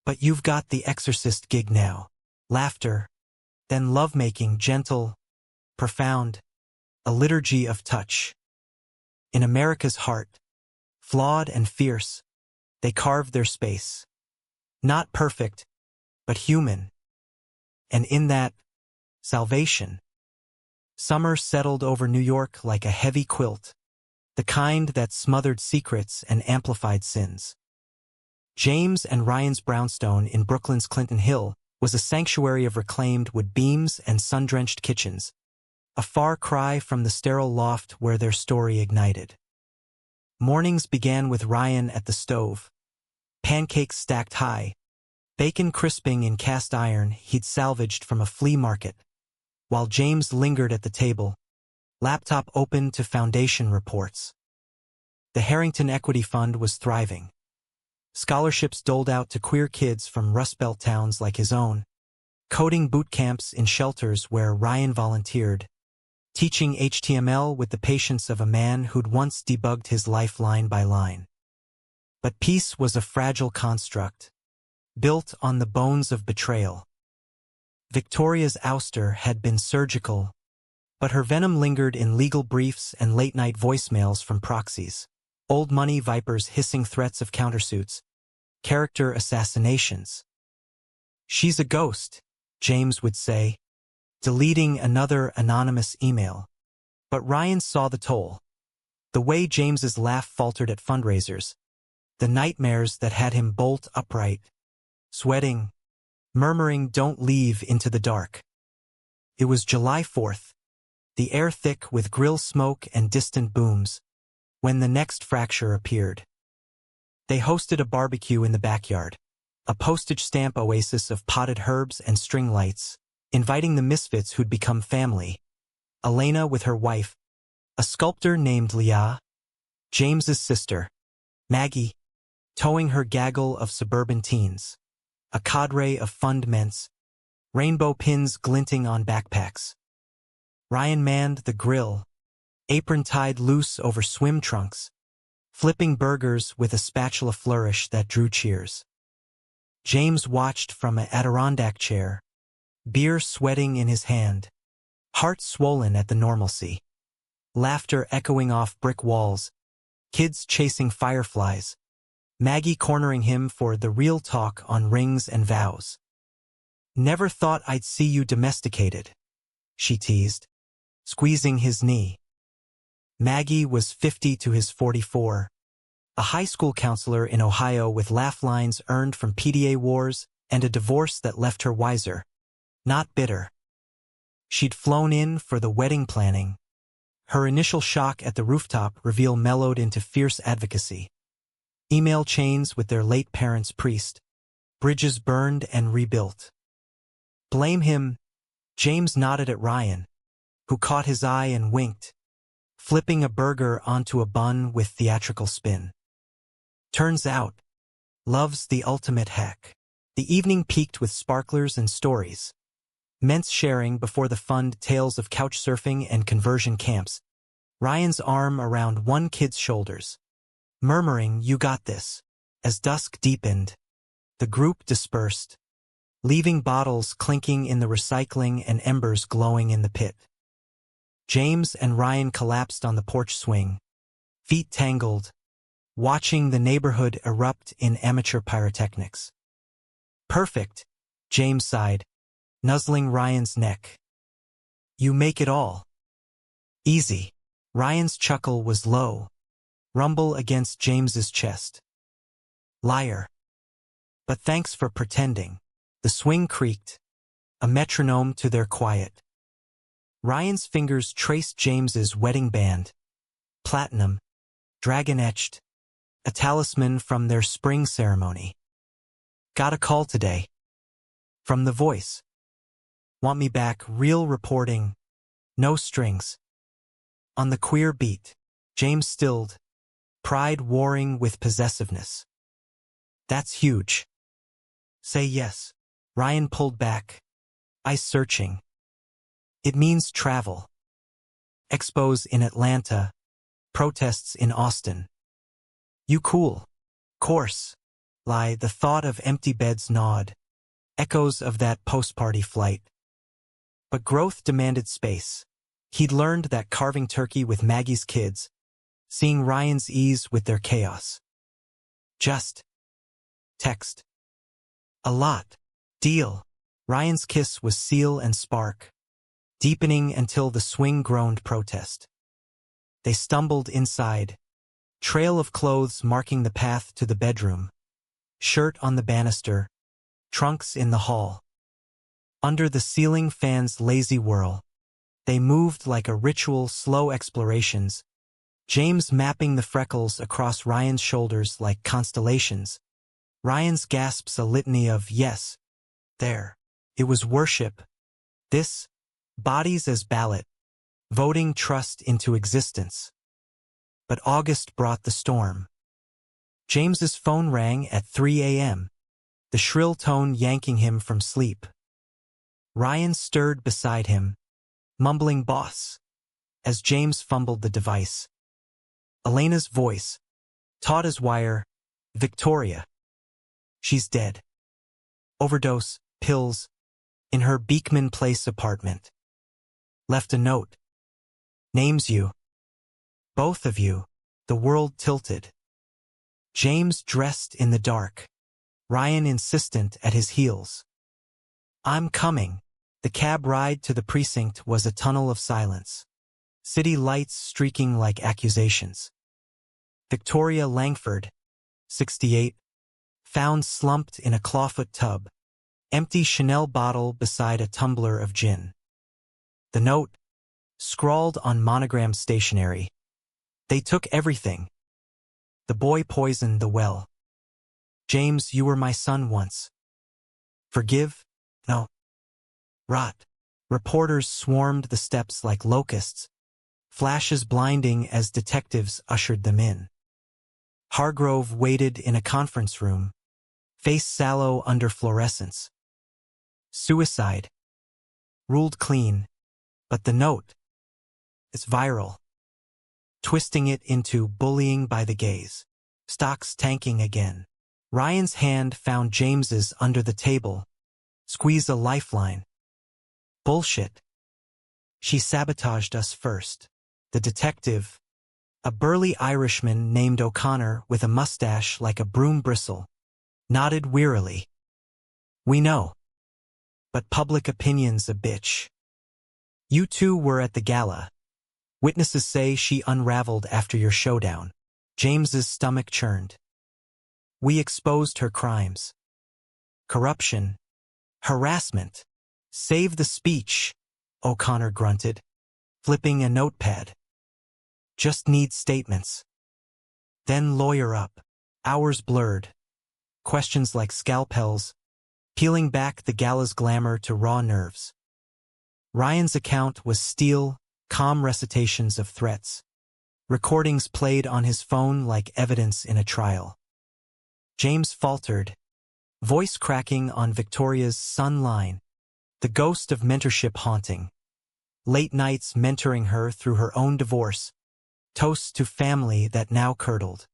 "But you've got the exorcist gig now." Laughter, then lovemaking, gentle, profound, a liturgy of touch. In America's heart, flawed and fierce, they carved their space. Not perfect, but human. And in that, salvation. Summer settled over New York like a heavy quilt, the kind that smothered secrets and amplified sins. James and Ryan's brownstone in Brooklyn's Clinton Hill was a sanctuary of reclaimed wood beams and sun-drenched kitchens, a far cry from the sterile loft where their story ignited. Mornings began with Ryan at the stove, pancakes stacked high, bacon crisping in cast iron he'd salvaged from a flea market, while James lingered at the table, laptop open to foundation reports. The Harrington Equity Fund was thriving. Scholarships doled out to queer kids from Rust Belt towns like his own, coding boot camps in shelters where Ryan volunteered, teaching HTML with the patience of a man who'd once debugged his life line by line. But peace was a fragile construct, built on the bones of betrayal. Victoria's ouster had been surgical, but her venom lingered in legal briefs and late-night voicemails from proxies, old money vipers hissing threats of countersuits, character assassinations. "She's a ghost," James would say, deleting another anonymous email. But Ryan saw the toll. The way James's laugh faltered at fundraisers, the nightmares that had him bolt upright, sweating, murmuring "don't leave" into the dark. It was July 4th, the air thick with grill smoke and distant booms, when the next fracture appeared. They hosted a barbecue in the backyard, a postage stamp oasis of potted herbs and string lights, inviting the misfits who'd become family. Elena with her wife, a sculptor named Leah, James's sister, Maggie, towing her gaggle of suburban teens, a cadre of fund ments, rainbow pins glinting on backpacks. Ryan manned the grill, apron tied loose over swim trunks, flipping burgers with a spatula flourish that drew cheers. James watched from an Adirondack chair, beer sweating in his hand, heart swollen at the normalcy. Laughter echoing off brick walls, kids chasing fireflies, Maggie cornering him for the real talk on rings and vows. "Never thought I'd see you domesticated," she teased, squeezing his knee. Maggie was 50 to his 44, a high school counselor in Ohio with laugh lines earned from PDA wars and a divorce that left her wiser, not bitter. She'd flown in for the wedding planning. Her initial shock at the rooftop reveal mellowed into fierce advocacy. Email chains with their late parents' priest, bridges burned and rebuilt. "Blame him," James nodded at Ryan, who caught his eye and winked, flipping a burger onto a bun with theatrical spin. "Turns out, love's the ultimate hack." The evening peaked with sparklers and stories. Ments sharing before the fund tales of couch surfing and conversion camps, Ryan's arm around one kid's shoulders, murmuring "you got this." As dusk deepened, the group dispersed, leaving bottles clinking in the recycling and embers glowing in the pit. James and Ryan collapsed on the porch swing, feet tangled, watching the neighborhood erupt in amateur pyrotechnics. "Perfect," James sighed, nuzzling Ryan's neck. "You make it all easy." Ryan's chuckle was low, rumble against James's chest. "Liar. But thanks for pretending." The swing creaked, a metronome to their quiet. Ryan's fingers traced James's wedding band, platinum, dragon-etched, a talisman from their spring ceremony. "Got a call today. From The Voice. Want me back, real reporting, no strings." On the queer beat, James stilled, pride warring with possessiveness. "That's huge. Say yes." Ryan pulled back, eyes searching. "It means travel. Expos in Atlanta, protests in Austin." "You cool." "Course." Lie, the thought of empty beds gnawed, echoes of that post-party flight. But growth demanded space. He'd learned that carving turkey with Maggie's kids, seeing Ryan's ease with their chaos. Just text. A lot. Deal. Ryan's kiss was seal and spark, deepening until the swing groaned protest. They stumbled inside, trail of clothes marking the path to the bedroom, shirt on the banister, trunks in the hall. Under the ceiling fan's lazy whirl, they moved like a ritual, slow explorations, James mapping the freckles across Ryan's shoulders like constellations. Ryan's gasps a litany of yes, there. It was worship. This, bodies as ballot, voting trust into existence. But August brought the storm. James's phone rang at 3 a.m., the shrill tone yanking him from sleep. Ryan stirred beside him, mumbling boss, as James fumbled the device. Elena's voice, taut as wire, Victoria. She's dead. Overdose, pills, in her Beekman Place apartment. Left a note. Names you. Both of you. The world tilted. James dressed in the dark. Ryan insistent at his heels. I'm coming. The cab ride to the precinct was a tunnel of silence. City lights streaking like accusations. Victoria Langford, 68, found slumped in a clawfoot tub, empty Chanel bottle beside a tumbler of gin. The note, scrawled on monogram stationery. They took everything. The boy poisoned the well. James, you were my son once. Forgive? No. Rot. Reporters swarmed the steps like locusts, flashes blinding as detectives ushered them in. Hargrove waited in a conference room, face sallow under fluorescence. Suicide. Ruled clean. But the note. It's viral. Twisting it into bullying by the gays. Stocks tanking again. Ryan's hand found James's under the table. Squeeze a lifeline. Bullshit. She sabotaged us first. The detective, a burly Irishman named O'Connor with a mustache like a broom bristle, nodded wearily. We know. But public opinion's a bitch. You two were at the gala. Witnesses say she unraveled after your showdown. James's stomach churned. We exposed her crimes. Corruption. Harassment. Save the speech, O'Connor grunted, flipping a notepad. Just need statements. Then lawyer up. Hours blurred. Questions like scalpels, peeling back the gala's glamour to raw nerves. Ryan's account was steel, calm recitations of threats. Recordings played on his phone like evidence in a trial. James faltered, voice cracking on Victoria's son line, the ghost of mentorship haunting. Late nights mentoring her through her own divorce, toasts to family that now curdled.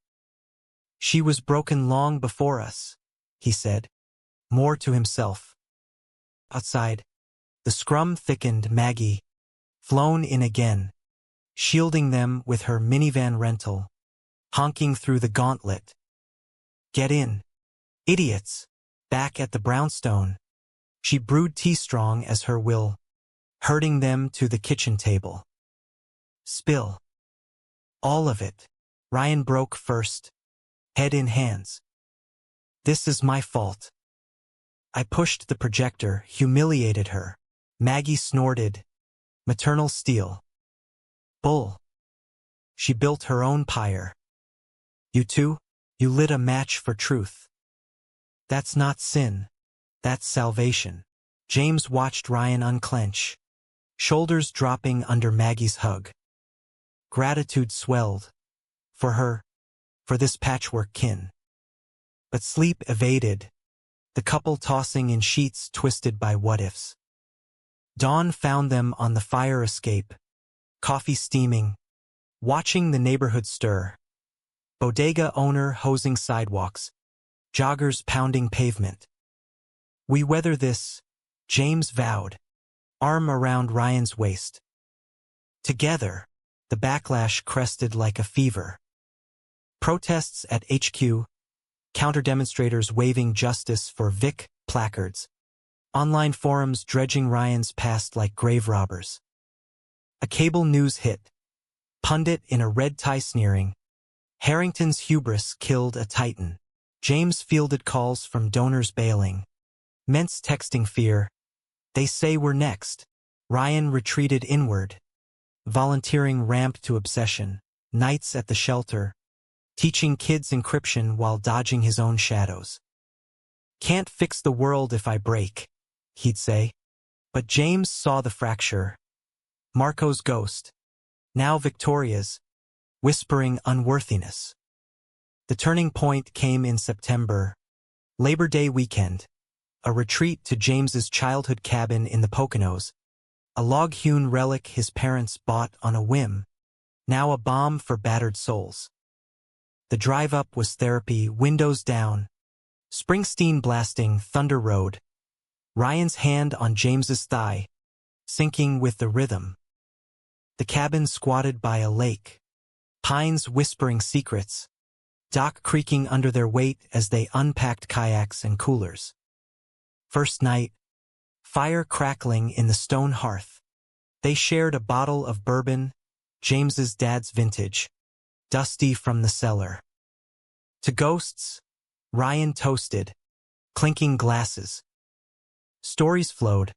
She was broken long before us, he said, more to himself. Outside, the scrum thickened. Maggie, flown in again, shielding them with her minivan rental, honking through the gauntlet. Get in. Idiots. Back at the brownstone, she brewed tea strong as her will, herding them to the kitchen table. Spill. All of it. Ryan broke first, head in hands. This is my fault. I pushed the projector, humiliated her. Maggie snorted. Maternal steel. Bull. She built her own pyre. You two, you lit a match for truth. That's not sin. That's salvation. James watched Ryan unclench, shoulders dropping under Maggie's hug. Gratitude swelled. For her, for this patchwork kin. But sleep evaded, the couple tossing in sheets twisted by what-ifs. Dawn found them on the fire escape, coffee steaming, watching the neighborhood stir. Bodega owner hosing sidewalks, joggers pounding pavement. We weather this, James vowed, arm around Ryan's waist. Together, the backlash crested like a fever. Protests at HQ, counter-demonstrators waving justice for Vic placards, online forums dredging Ryan's past like grave robbers. A cable news hit, pundit in a red tie sneering, Harrington's hubris killed a titan. James fielded calls from donors bailing, Ments texting fear, They say we're next. Ryan retreated inward. Volunteering ramped to obsession. Nights at the shelter. Teaching kids encryption while dodging his own shadows. Can't fix the world if I break, he'd say. But James saw the fracture. Marco's ghost. Now Victoria's. Whispering unworthiness. The turning point came in September. Labor Day weekend. A retreat to James's childhood cabin in the Poconos. A log-hewn relic his parents bought on a whim. Now a balm for battered souls. The drive-up was therapy, windows down. Springsteen blasting Thunder Road. Ryan's hand on James's thigh, syncing with the rhythm. The cabin squatted by a lake. Pines whispering secrets. Dock creaking under their weight as they unpacked kayaks and coolers. First night. Fire crackling in the stone hearth. They shared a bottle of bourbon, James's dad's vintage, dusty from the cellar. To ghosts, Ryan toasted, clinking glasses. Stories flowed.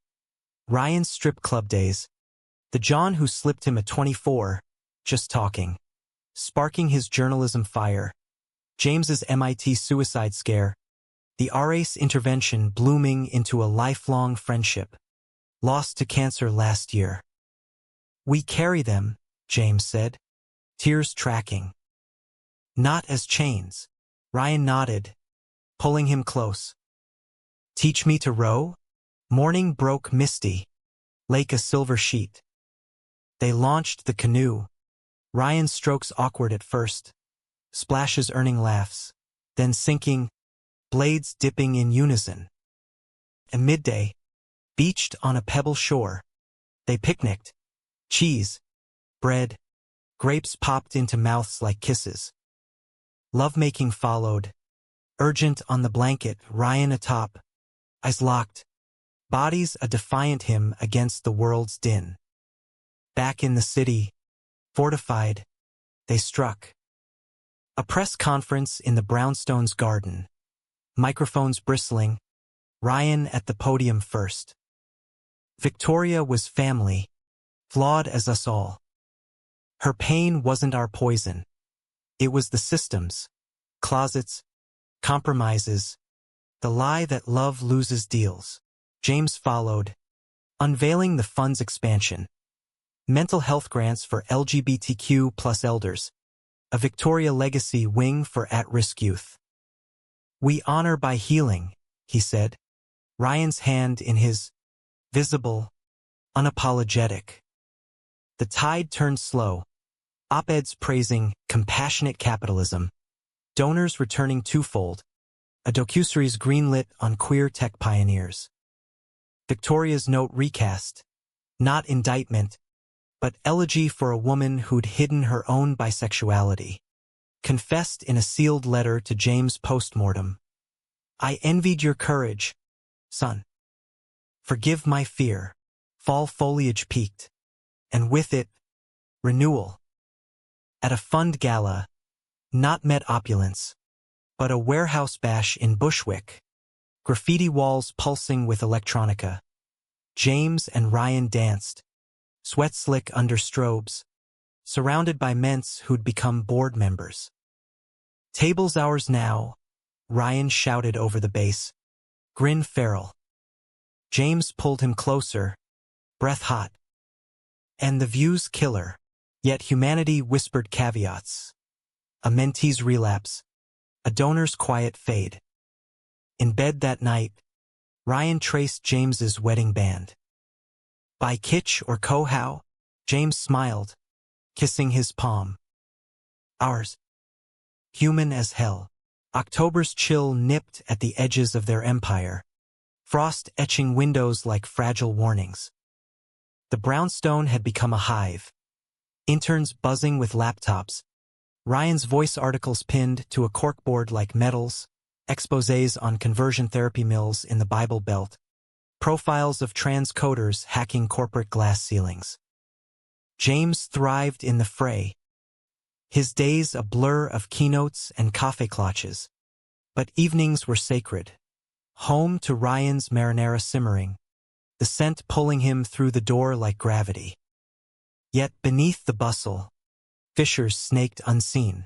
Ryan's strip club days. The John who slipped him at 24, just talking. Sparking his journalism fire. James's MIT suicide scare. The RACE intervention blooming into a lifelong friendship. Lost to cancer last year. We carry them, James said. Tears tracking. Not as chains. Ryan nodded, pulling him close. Teach me to row? Morning broke misty. Lake a silver sheet. They launched the canoe. Ryan strokes awkward at first. Splashes earning laughs. Then sinking. Blades dipping in unison. At midday, beached on a pebble shore, they picnicked. Cheese, bread, grapes popped into mouths like kisses. Lovemaking followed. Urgent on the blanket, Ryan atop. Eyes locked. Bodies a defiant hymn against the world's din. Back in the city, fortified, they struck. A press conference in the Brownstones' garden. Microphones bristling. Ryan at the podium first. Victoria was family, flawed as us all. Her pain wasn't our poison. It was the systems, closets, compromises, the lie that love loses deals. James followed, unveiling the fund's expansion. Mental health grants for LGBTQ plus elders. A Victoria Legacy wing for at-risk youth. We honor by healing, he said, Ryan's hand in his, visible, unapologetic. The tide turned slow. Op-eds praising compassionate capitalism. Donors returning twofold. A docuseries greenlit on queer tech pioneers. Victoria's note recast. Not indictment, but elegy for a woman who'd hidden her own bisexuality. Confessed in a sealed letter to James postmortem. I envied your courage, son. Forgive my fear. Fall foliage peaked. And with it, renewal. At a fund gala, not met opulence, but a warehouse bash in Bushwick. Graffiti walls pulsing with electronica. James and Ryan danced, sweat slick under strobes, surrounded by ments who'd become board members. Table's ours now, Ryan shouted over the bass. Grin feral. James pulled him closer, breath hot. And the view's killer. Yet humanity whispered caveats. A mentee's relapse. A donor's quiet fade. In bed that night, Ryan traced James's wedding band. By kitsch or cohow, James smiled, kissing his palm. Ours. Human as hell. October's chill nipped at the edges of their empire. Frost etching windows like fragile warnings. The brownstone had become a hive. Interns buzzing with laptops. Ryan's voice articles pinned to a corkboard like medals. Exposés on conversion therapy mills in the Bible Belt. Profiles of trans coders hacking corporate glass ceilings. James thrived in the fray. His days a blur of keynotes and café clutches. But evenings were sacred. Home to Ryan's marinara simmering. The the scent pulling him through the door like gravity. Yet beneath the bustle, fissures snaked unseen.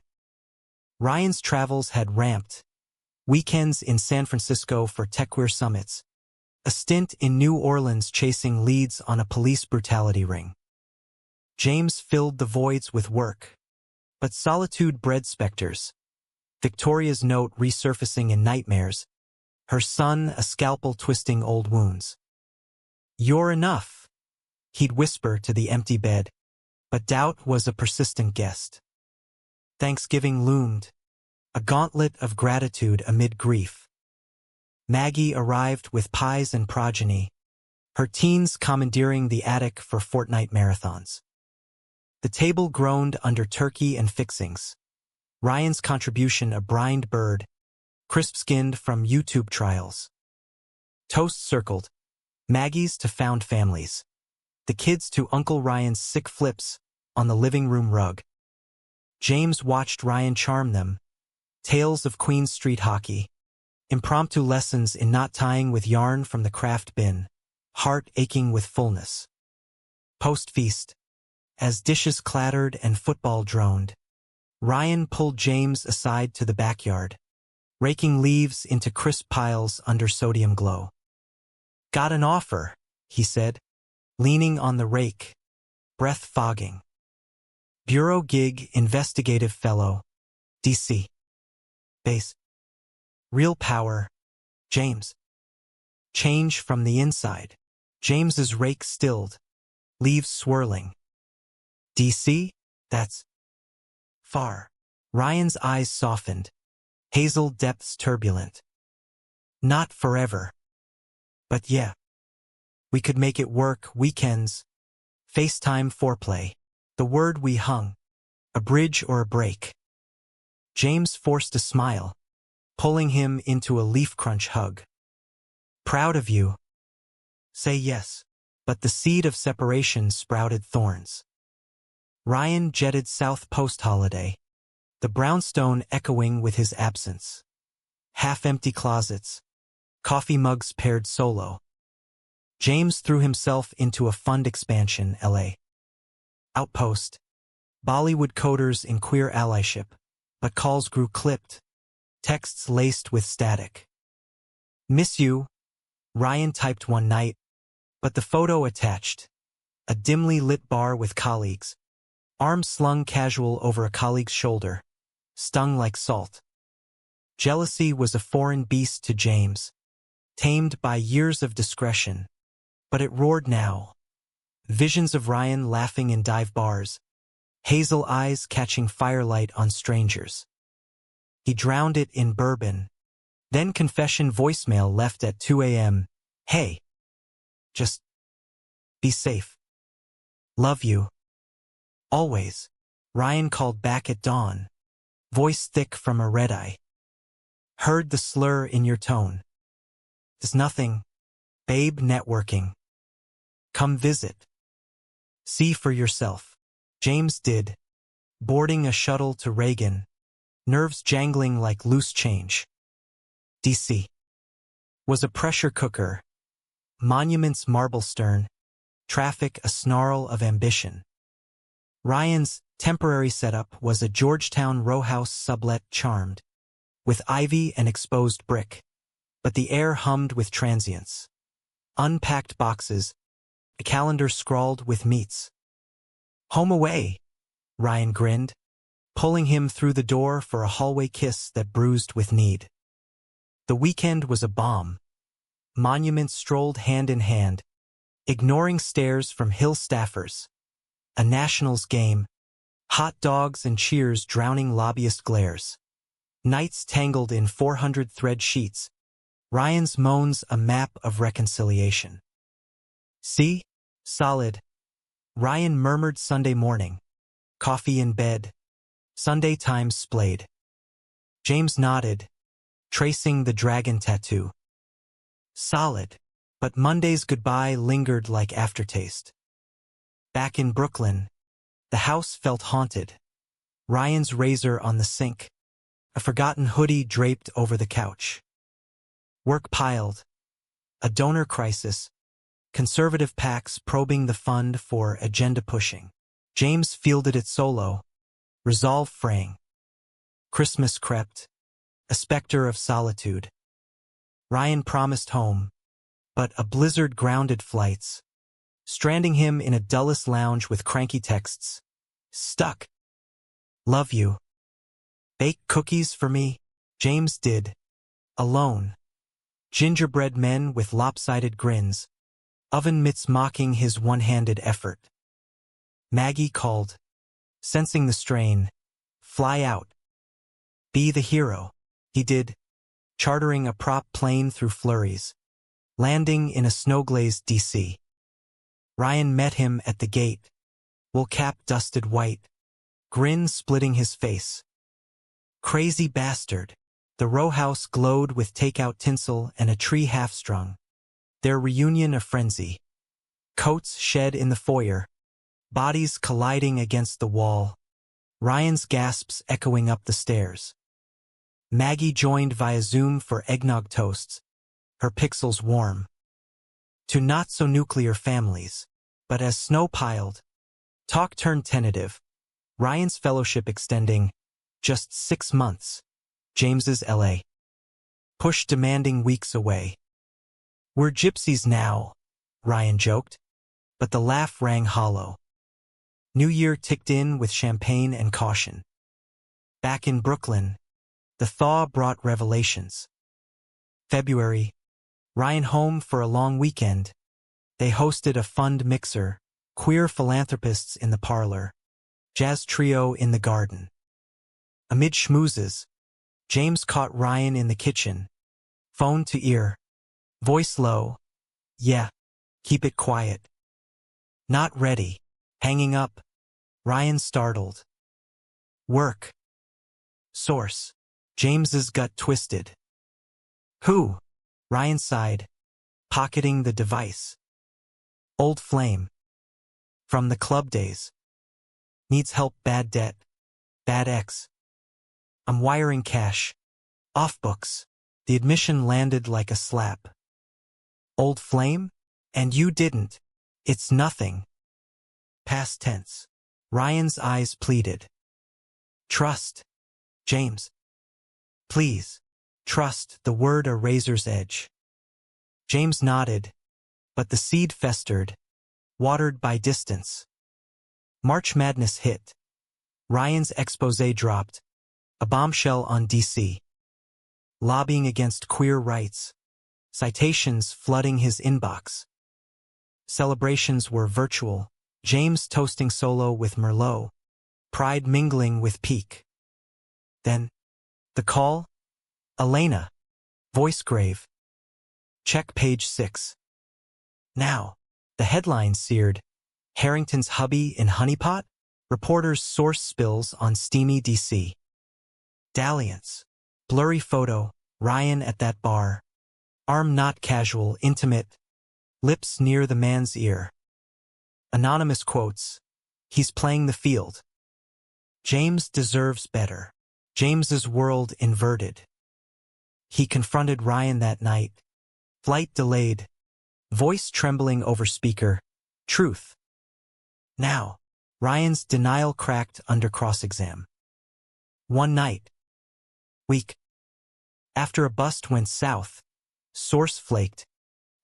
Ryan's travels had ramped. Weekends in San Francisco for techqueer summits. A stint in New Orleans chasing leads on a police brutality ring. James filled the voids with work. But solitude bred specters. Victoria's note resurfacing in nightmares. Her son a scalpel twisting old wounds. "You're enough," he'd whisper to the empty bed. But doubt was a persistent guest. Thanksgiving loomed. A gauntlet of gratitude amid grief. Maggie arrived with pies and progeny, her teens commandeering the attic for fortnight marathons. The table groaned under turkey and fixings. Ryan's contribution a brined bird, crisp-skinned from YouTube trials. Toast circled, Maggie's to found families. The kids to Uncle Ryan's sick flips on the living room rug. James watched Ryan charm them. Tales of Queen Street hockey. Impromptu lessons in knot tying with yarn from the craft bin. Heart aching with fullness. Post-feast. As dishes clattered and football droned, Ryan pulled James aside to the backyard, raking leaves into crisp piles under sodium glow. "Got an offer," he said, leaning on the rake, breath fogging. "Bureau gig, investigative fellow, D.C. Base. Real power, James. Change from the inside." James's rake stilled, leaves swirling. "D.C.? That's far." Ryan's eyes softened, hazel depths turbulent. "Not forever. But yeah. We could make it work, weekends, FaceTime foreplay. The word we hung. A bridge or a break." James forced a smile, pulling him into a leaf crunch hug. "Proud of you. Say yes." But the seed of separation sprouted thorns. Ryan jetted south post-holiday, the brownstone echoing with his absence. Half-empty closets, coffee mugs paired solo. James threw himself into a fund expansion, L.A. Outpost, Bollywood coders in queer allyship, but calls grew clipped, texts laced with static. "Miss you," Ryan typed one night, but the photo attached. A dimly lit bar with colleagues, arms slung casual over a colleague's shoulder, stung like salt. Jealousy was a foreign beast to James, tamed by years of discretion, but it roared now. Visions of Ryan laughing in dive bars, hazel eyes catching firelight on strangers. He drowned it in bourbon. Then confession voicemail left at 2 a.m. "Hey. Just be safe. Love you. Always." Ryan called back at dawn, voice thick from a red-eye. "Heard the slur in your tone. There's nothing. Babe, networking. Come visit. See for yourself." James did, boarding a shuttle to Reagan, nerves jangling like loose change. D.C. was a pressure cooker, monuments marble stern, traffic a snarl of ambition. Ryan's temporary setup was a Georgetown row house sublet charmed, with ivy and exposed brick, but the air hummed with transients. Unpacked boxes, a calendar scrawled with meets. "Home away," Ryan grinned, pulling him through the door for a hallway kiss that bruised with need. The weekend was a bomb. Monuments strolled hand in hand, ignoring stares from Hill staffers. A Nationals game, hot dogs and cheers drowning lobbyist glares. Nights tangled in 400 thread sheets. Ryan's moans a map of reconciliation. "See? Solid." Ryan murmured Sunday morning. Coffee in bed. Sunday times splayed. James nodded, tracing the dragon tattoo. Solid. But Monday's goodbye lingered like aftertaste. Back in Brooklyn, the house felt haunted. Ryan's razor on the sink. A forgotten hoodie draped over the couch. Work piled. A donor crisis. Conservative PACs probing the fund for agenda pushing. James fielded it solo. Resolve fraying. Christmas crept, a specter of solitude. Ryan promised home, but a blizzard grounded flights, stranding him in a Dulles lounge with cranky texts. Stuck. Love you. Bake cookies for me? James did. Alone. Gingerbread men with lopsided grins. Oven mitts mocking his one-handed effort. Maggie called. Sensing the strain. Fly out. Be the hero. He did. Chartering a prop plane through flurries. Landing in a snow-glazed D.C. Ryan met him at the gate. Wool cap dusted white. Grin splitting his face. Crazy bastard. The row house glowed with takeout tinsel and a tree half-strung. Their reunion a frenzy. Coats shed in the foyer. Bodies colliding against the wall. Ryan's gasps echoing up the stairs. Maggie joined via Zoom for eggnog toasts, her pixels warm. To not-so-nuclear families. But as snow piled, talk turned tentative. Ryan's fellowship extending. Just 6 months. James's L.A. Push demanding weeks away. We're gypsies now, Ryan joked, but the laugh rang hollow. New Year ticked in with champagne and caution. Back in Brooklyn, the thaw brought revelations. February, Ryan home for a long weekend. They hosted a fund mixer, queer philanthropists in the parlor, jazz trio in the garden. Amid schmoozes, James caught Ryan in the kitchen. Phone to ear. Voice low. Yeah. Keep it quiet. Not ready. Hanging up. Ryan startled. Work. Source. James's gut twisted. Who? Ryan sighed, pocketing the device. Old flame. From the club days. Needs help, bad debt. Bad ex. I'm wiring cash. Off books. The admission landed like a slap. Old flame? And you didn't. It's nothing. Past tense. Ryan's eyes pleaded. Trust. James. Please. Trust, the word a razor's edge. James nodded, but the seed festered, watered by distance. March Madness hit. Ryan's exposé dropped, a bombshell on D.C. Lobbying against queer rights. Citations flooding his inbox. Celebrations were virtual. James toasting solo with Merlot. Pride mingling with pique. Then, the call? Elena. Voice grave. Check page 6. Now, the headline seared. Harrington's hubby in honeypot? Reporters source spills on steamy D.C. Dalliance. Blurry photo. Ryan at that bar. Arm not casual, intimate. Lips near the man's ear. Anonymous quotes. He's playing the field. James deserves better. James's world inverted. He confronted Ryan that night. Flight delayed. Voice trembling over speaker. Truth. Now, Ryan's denial cracked under cross-exam. One night. Week. After a bust went south. Source flaked.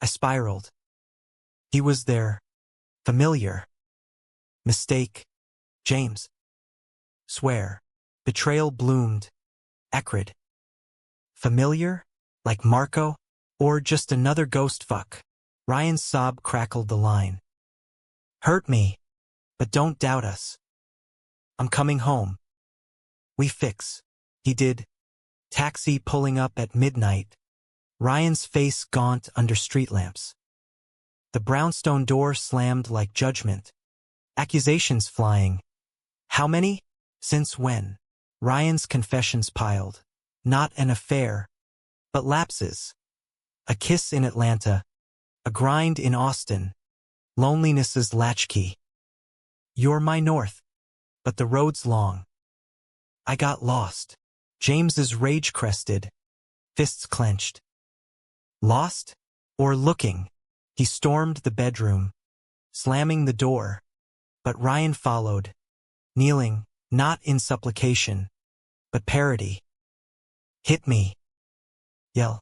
I spiraled. He was there. Familiar. Mistake. James. Swear. Betrayal bloomed. Acrid. Familiar? Like Marco? Or just another ghost fuck? Ryan's sob crackled the line. Hurt me. But don't doubt us. I'm coming home. We fix. He did. Taxi pulling up at midnight. Ryan's face gaunt under street lamps. The brownstone door slammed like judgment. Accusations flying. How many? Since when? Ryan's confessions piled. Not an affair, but lapses. A kiss in Atlanta. A grind in Austin. Loneliness's latchkey. You're my north, but the road's long. I got lost. James's rage crested. Fists clenched. Lost? Or looking? He stormed the bedroom, slamming the door, but Ryan followed, kneeling, not in supplication, but parody. Hit me. Yell.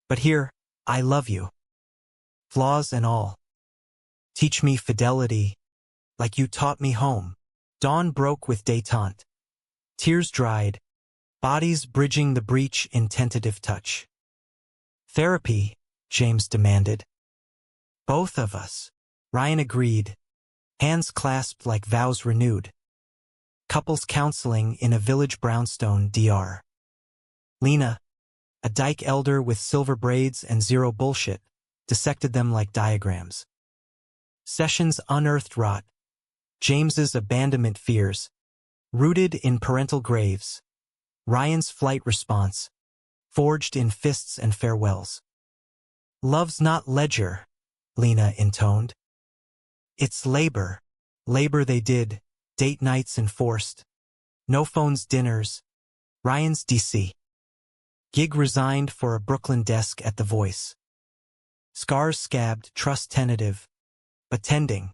But here, I love you. Flaws and all. Teach me fidelity, like you taught me home. Dawn broke with détente. Tears dried, bodies bridging the breach in tentative touch. Therapy, James demanded. Both of us. Ryan agreed, hands clasped like vows renewed. Couples counseling in a village brownstone, DR. Lena, a dyke elder with silver braids and zero bullshit, dissected them like diagrams. Sessions unearthed rot, James's abandonment fears, rooted in parental graves. Ryan's flight response, forged in fists and farewells. Love's not ledger, Lena intoned. It's labor. Labor they did, date nights enforced. No phones dinners. Ryan's DC. Gig resigned for a Brooklyn desk at The Voice. Scars scabbed, trust tentative, but tending.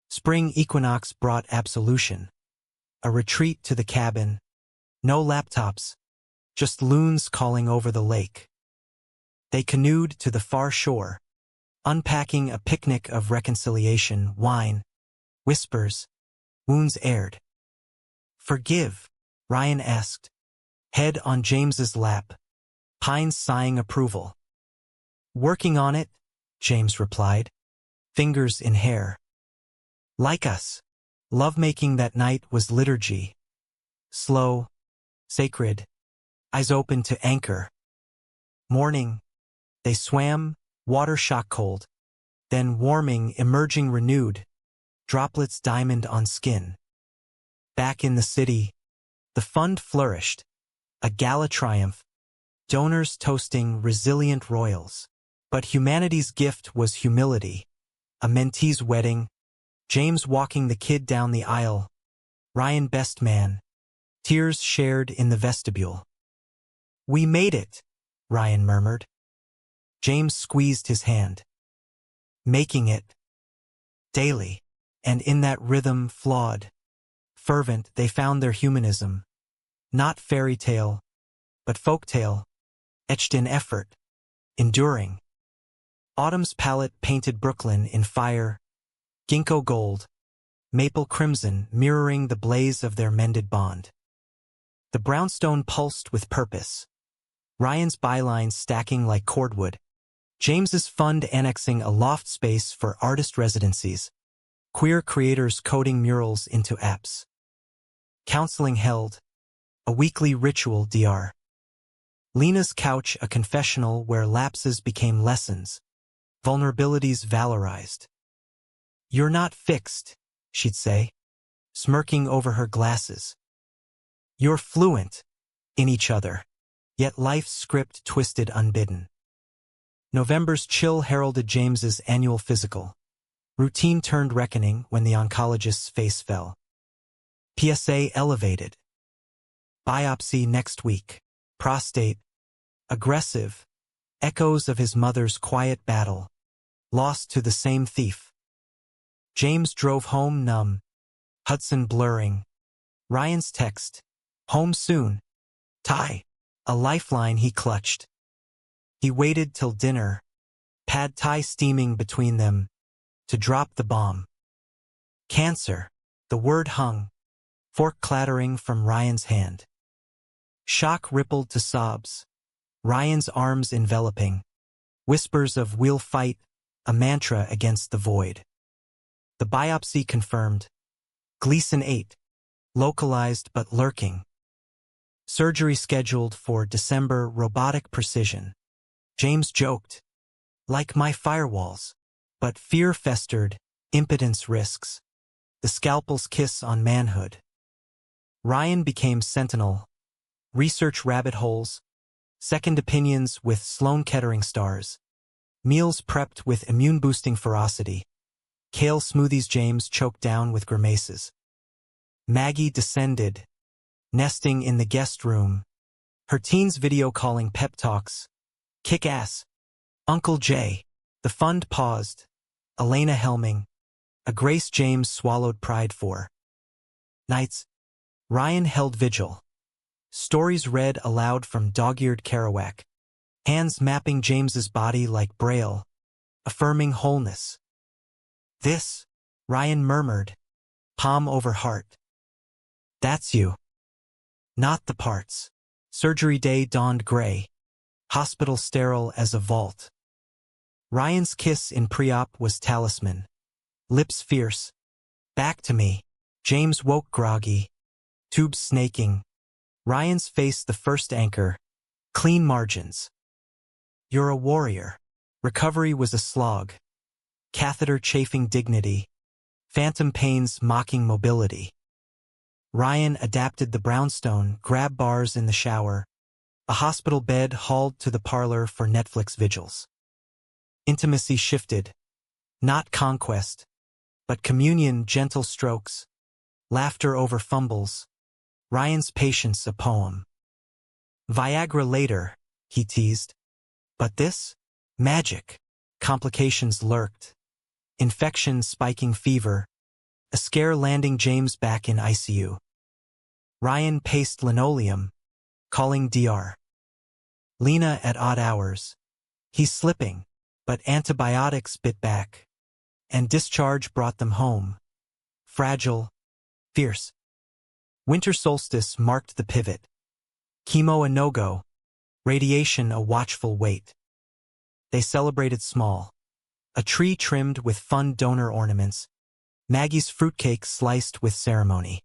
Spring equinox brought absolution. A retreat to the cabin. No laptops, just loons calling over the lake. They canoed to the far shore, unpacking a picnic of reconciliation, wine, whispers, wounds aired. Forgive, Ryan asked, head on James's lap, Pines sighing approval. Working on it, James replied, fingers in hair. Like us, lovemaking that night was liturgy. Slow, sacred, eyes open to anchor. Morning, they swam, water shock cold, then warming, emerging renewed, droplets diamond on skin. Back in the city, the fund flourished, a gala triumph, donors toasting resilient royals. But humanity's gift was humility, a mentee's wedding, James walking the kid down the aisle, Ryan best man, tears shared in the vestibule. We made it, Ryan murmured. James squeezed his hand. Making it. Daily. And in that rhythm, flawed, fervent, they found their humanism. Not fairy tale, but folktale, etched in effort, enduring. Autumn's palette painted Brooklyn in fire, ginkgo gold, maple crimson mirroring the blaze of their mended bond. The brownstone pulsed with purpose. Ryan's bylines stacking like cordwood. James's fund annexing a loft space for artist residencies. Queer creators coding murals into apps. Counseling held. A weekly ritual, DR. Lena's couch a confessional where lapses became lessons. Vulnerabilities valorized. You're not fixed, she'd say, smirking over her glasses. You're fluent in each other, yet life's script twisted unbidden. November's chill heralded James's annual physical. Routine turned reckoning when the oncologist's face fell. PSA elevated. Biopsy next week. Prostate. Aggressive. Echoes of his mother's quiet battle. Lost to the same thief. James drove home numb. Hudson blurring. Ryan's text. Home soon. Ty. A lifeline he clutched. He waited till dinner. Pad thai steaming between them. To drop the bomb. Cancer. The word hung. Fork clattering from Ryan's hand. Shock rippled to sobs. Ryan's arms enveloping. Whispers of we'll fight, a mantra against the void. The biopsy confirmed. Gleason 8. Localized but lurking. Surgery scheduled for December, robotic precision. James joked. Like my firewalls. But fear festered, impotence risks. The scalpel's kiss on manhood. Ryan became sentinel. Research rabbit holes. Second opinions with Sloan Kettering stars. Meals prepped with immune-boosting ferocity. Kale smoothies James choked down with grimaces. Maggie descended, nesting in the guest room. Her teens video calling pep talks. Kick ass. Uncle Jay. The fund paused. Elena helming. A grace James swallowed pride for. Nights. Ryan held vigil. Stories read aloud from dog-eared Kerouac. Hands mapping James's body like braille, affirming wholeness. This, Ryan murmured, palm over heart. That's you. Not the parts. Surgery day dawned gray. Hospital sterile as a vault. Ryan's kiss in pre-op was talisman. Lips fierce. Back to me. James woke groggy. Tubes snaking. Ryan's face the first anchor. Clean margins. You're a warrior. Recovery was a slog. Catheter chafing dignity. Phantom pains mocking mobility. Ryan adapted the brownstone, grab bars in the shower. A hospital bed hauled to the parlor for Netflix vigils. Intimacy shifted. Not conquest, but communion, gentle strokes. Laughter over fumbles. Ryan's patience a poem. Viagra later, he teased. But this? Magic. Complications lurked. Infection spiking fever. A scare landing James back in ICU. Ryan paced linoleum, calling DR. Lena at odd hours. He's slipping, but antibiotics bit back. And discharge brought them home. Fragile, fierce. Winter solstice marked the pivot. Chemo a no-go. Radiation a watchful wait. They celebrated small. A tree trimmed with fun donor ornaments. Maggie's fruitcake sliced with ceremony.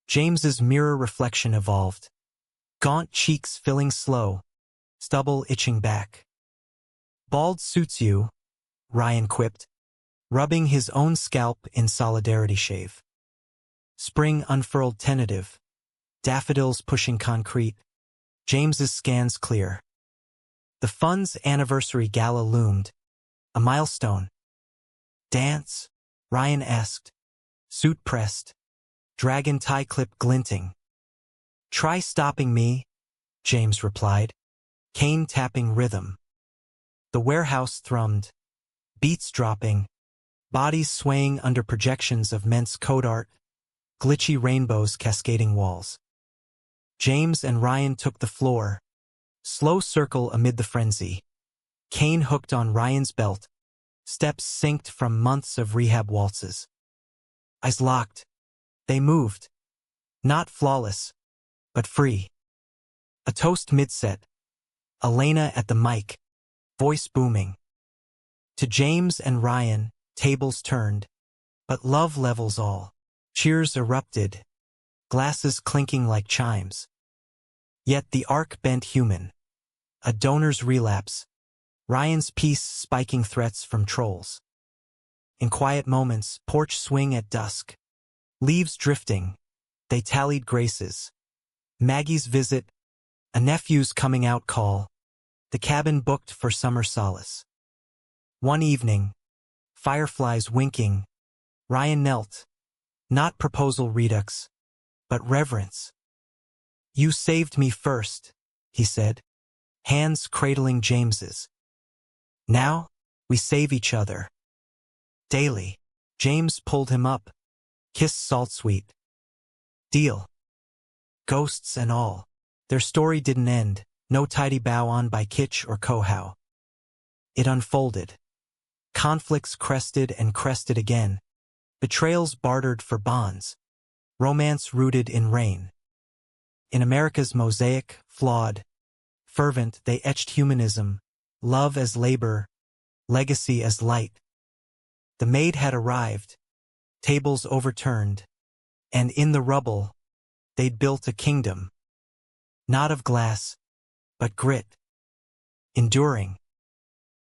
James's mirror reflection evolved. Gaunt cheeks filling slow. Stubble itching back. Bald suits you, Ryan quipped, rubbing his own scalp in solidarity shave. Spring unfurled tentative. Daffodils pushing concrete. James's scans clear. The fund's anniversary gala loomed. A milestone. Dance? Ryan asked. Suit pressed. Dragon tie clip glinting. Try stopping me, James replied. Cane tapping rhythm. The warehouse thrummed. Beats dropping. Bodies swaying under projections of men's code art. Glitchy rainbows cascading walls. James and Ryan took the floor. Slow circle amid the frenzy. Cane hooked on Ryan's belt. Steps synced from months of rehab waltzes. Eyes locked. They moved. Not flawless, but free. A toast mid-set. Elena at the mic. Voice booming. To James and Ryan, tables turned. But love levels all. Cheers erupted. Glasses clinking like chimes. Yet the arc bent human. A donor's relapse. Ryan's piece spiking threats from trolls. In quiet moments, porch swing at dusk. Leaves drifting. They tallied graces. Maggie's visit. A nephew's coming out call. The cabin booked for summer solace. One evening. Fireflies winking. Ryan knelt. Not proposal redux, but reverence. You saved me first, he said. Hands cradling James's. Now, we save each other. Daily. James pulled him up. Kiss salt sweet. Deal. Ghosts and all. Their story didn't end. No tidy bow on by kitsch or cohow. It unfolded. Conflicts crested and crested again. Betrayals bartered for bonds. Romance rooted in rain. In America's mosaic, flawed, fervent, they etched humanism, love as labor, legacy as light. The Maid had arrived, tables overturned, and in the rubble, they'd built a kingdom. Not of glass, but grit. Enduring.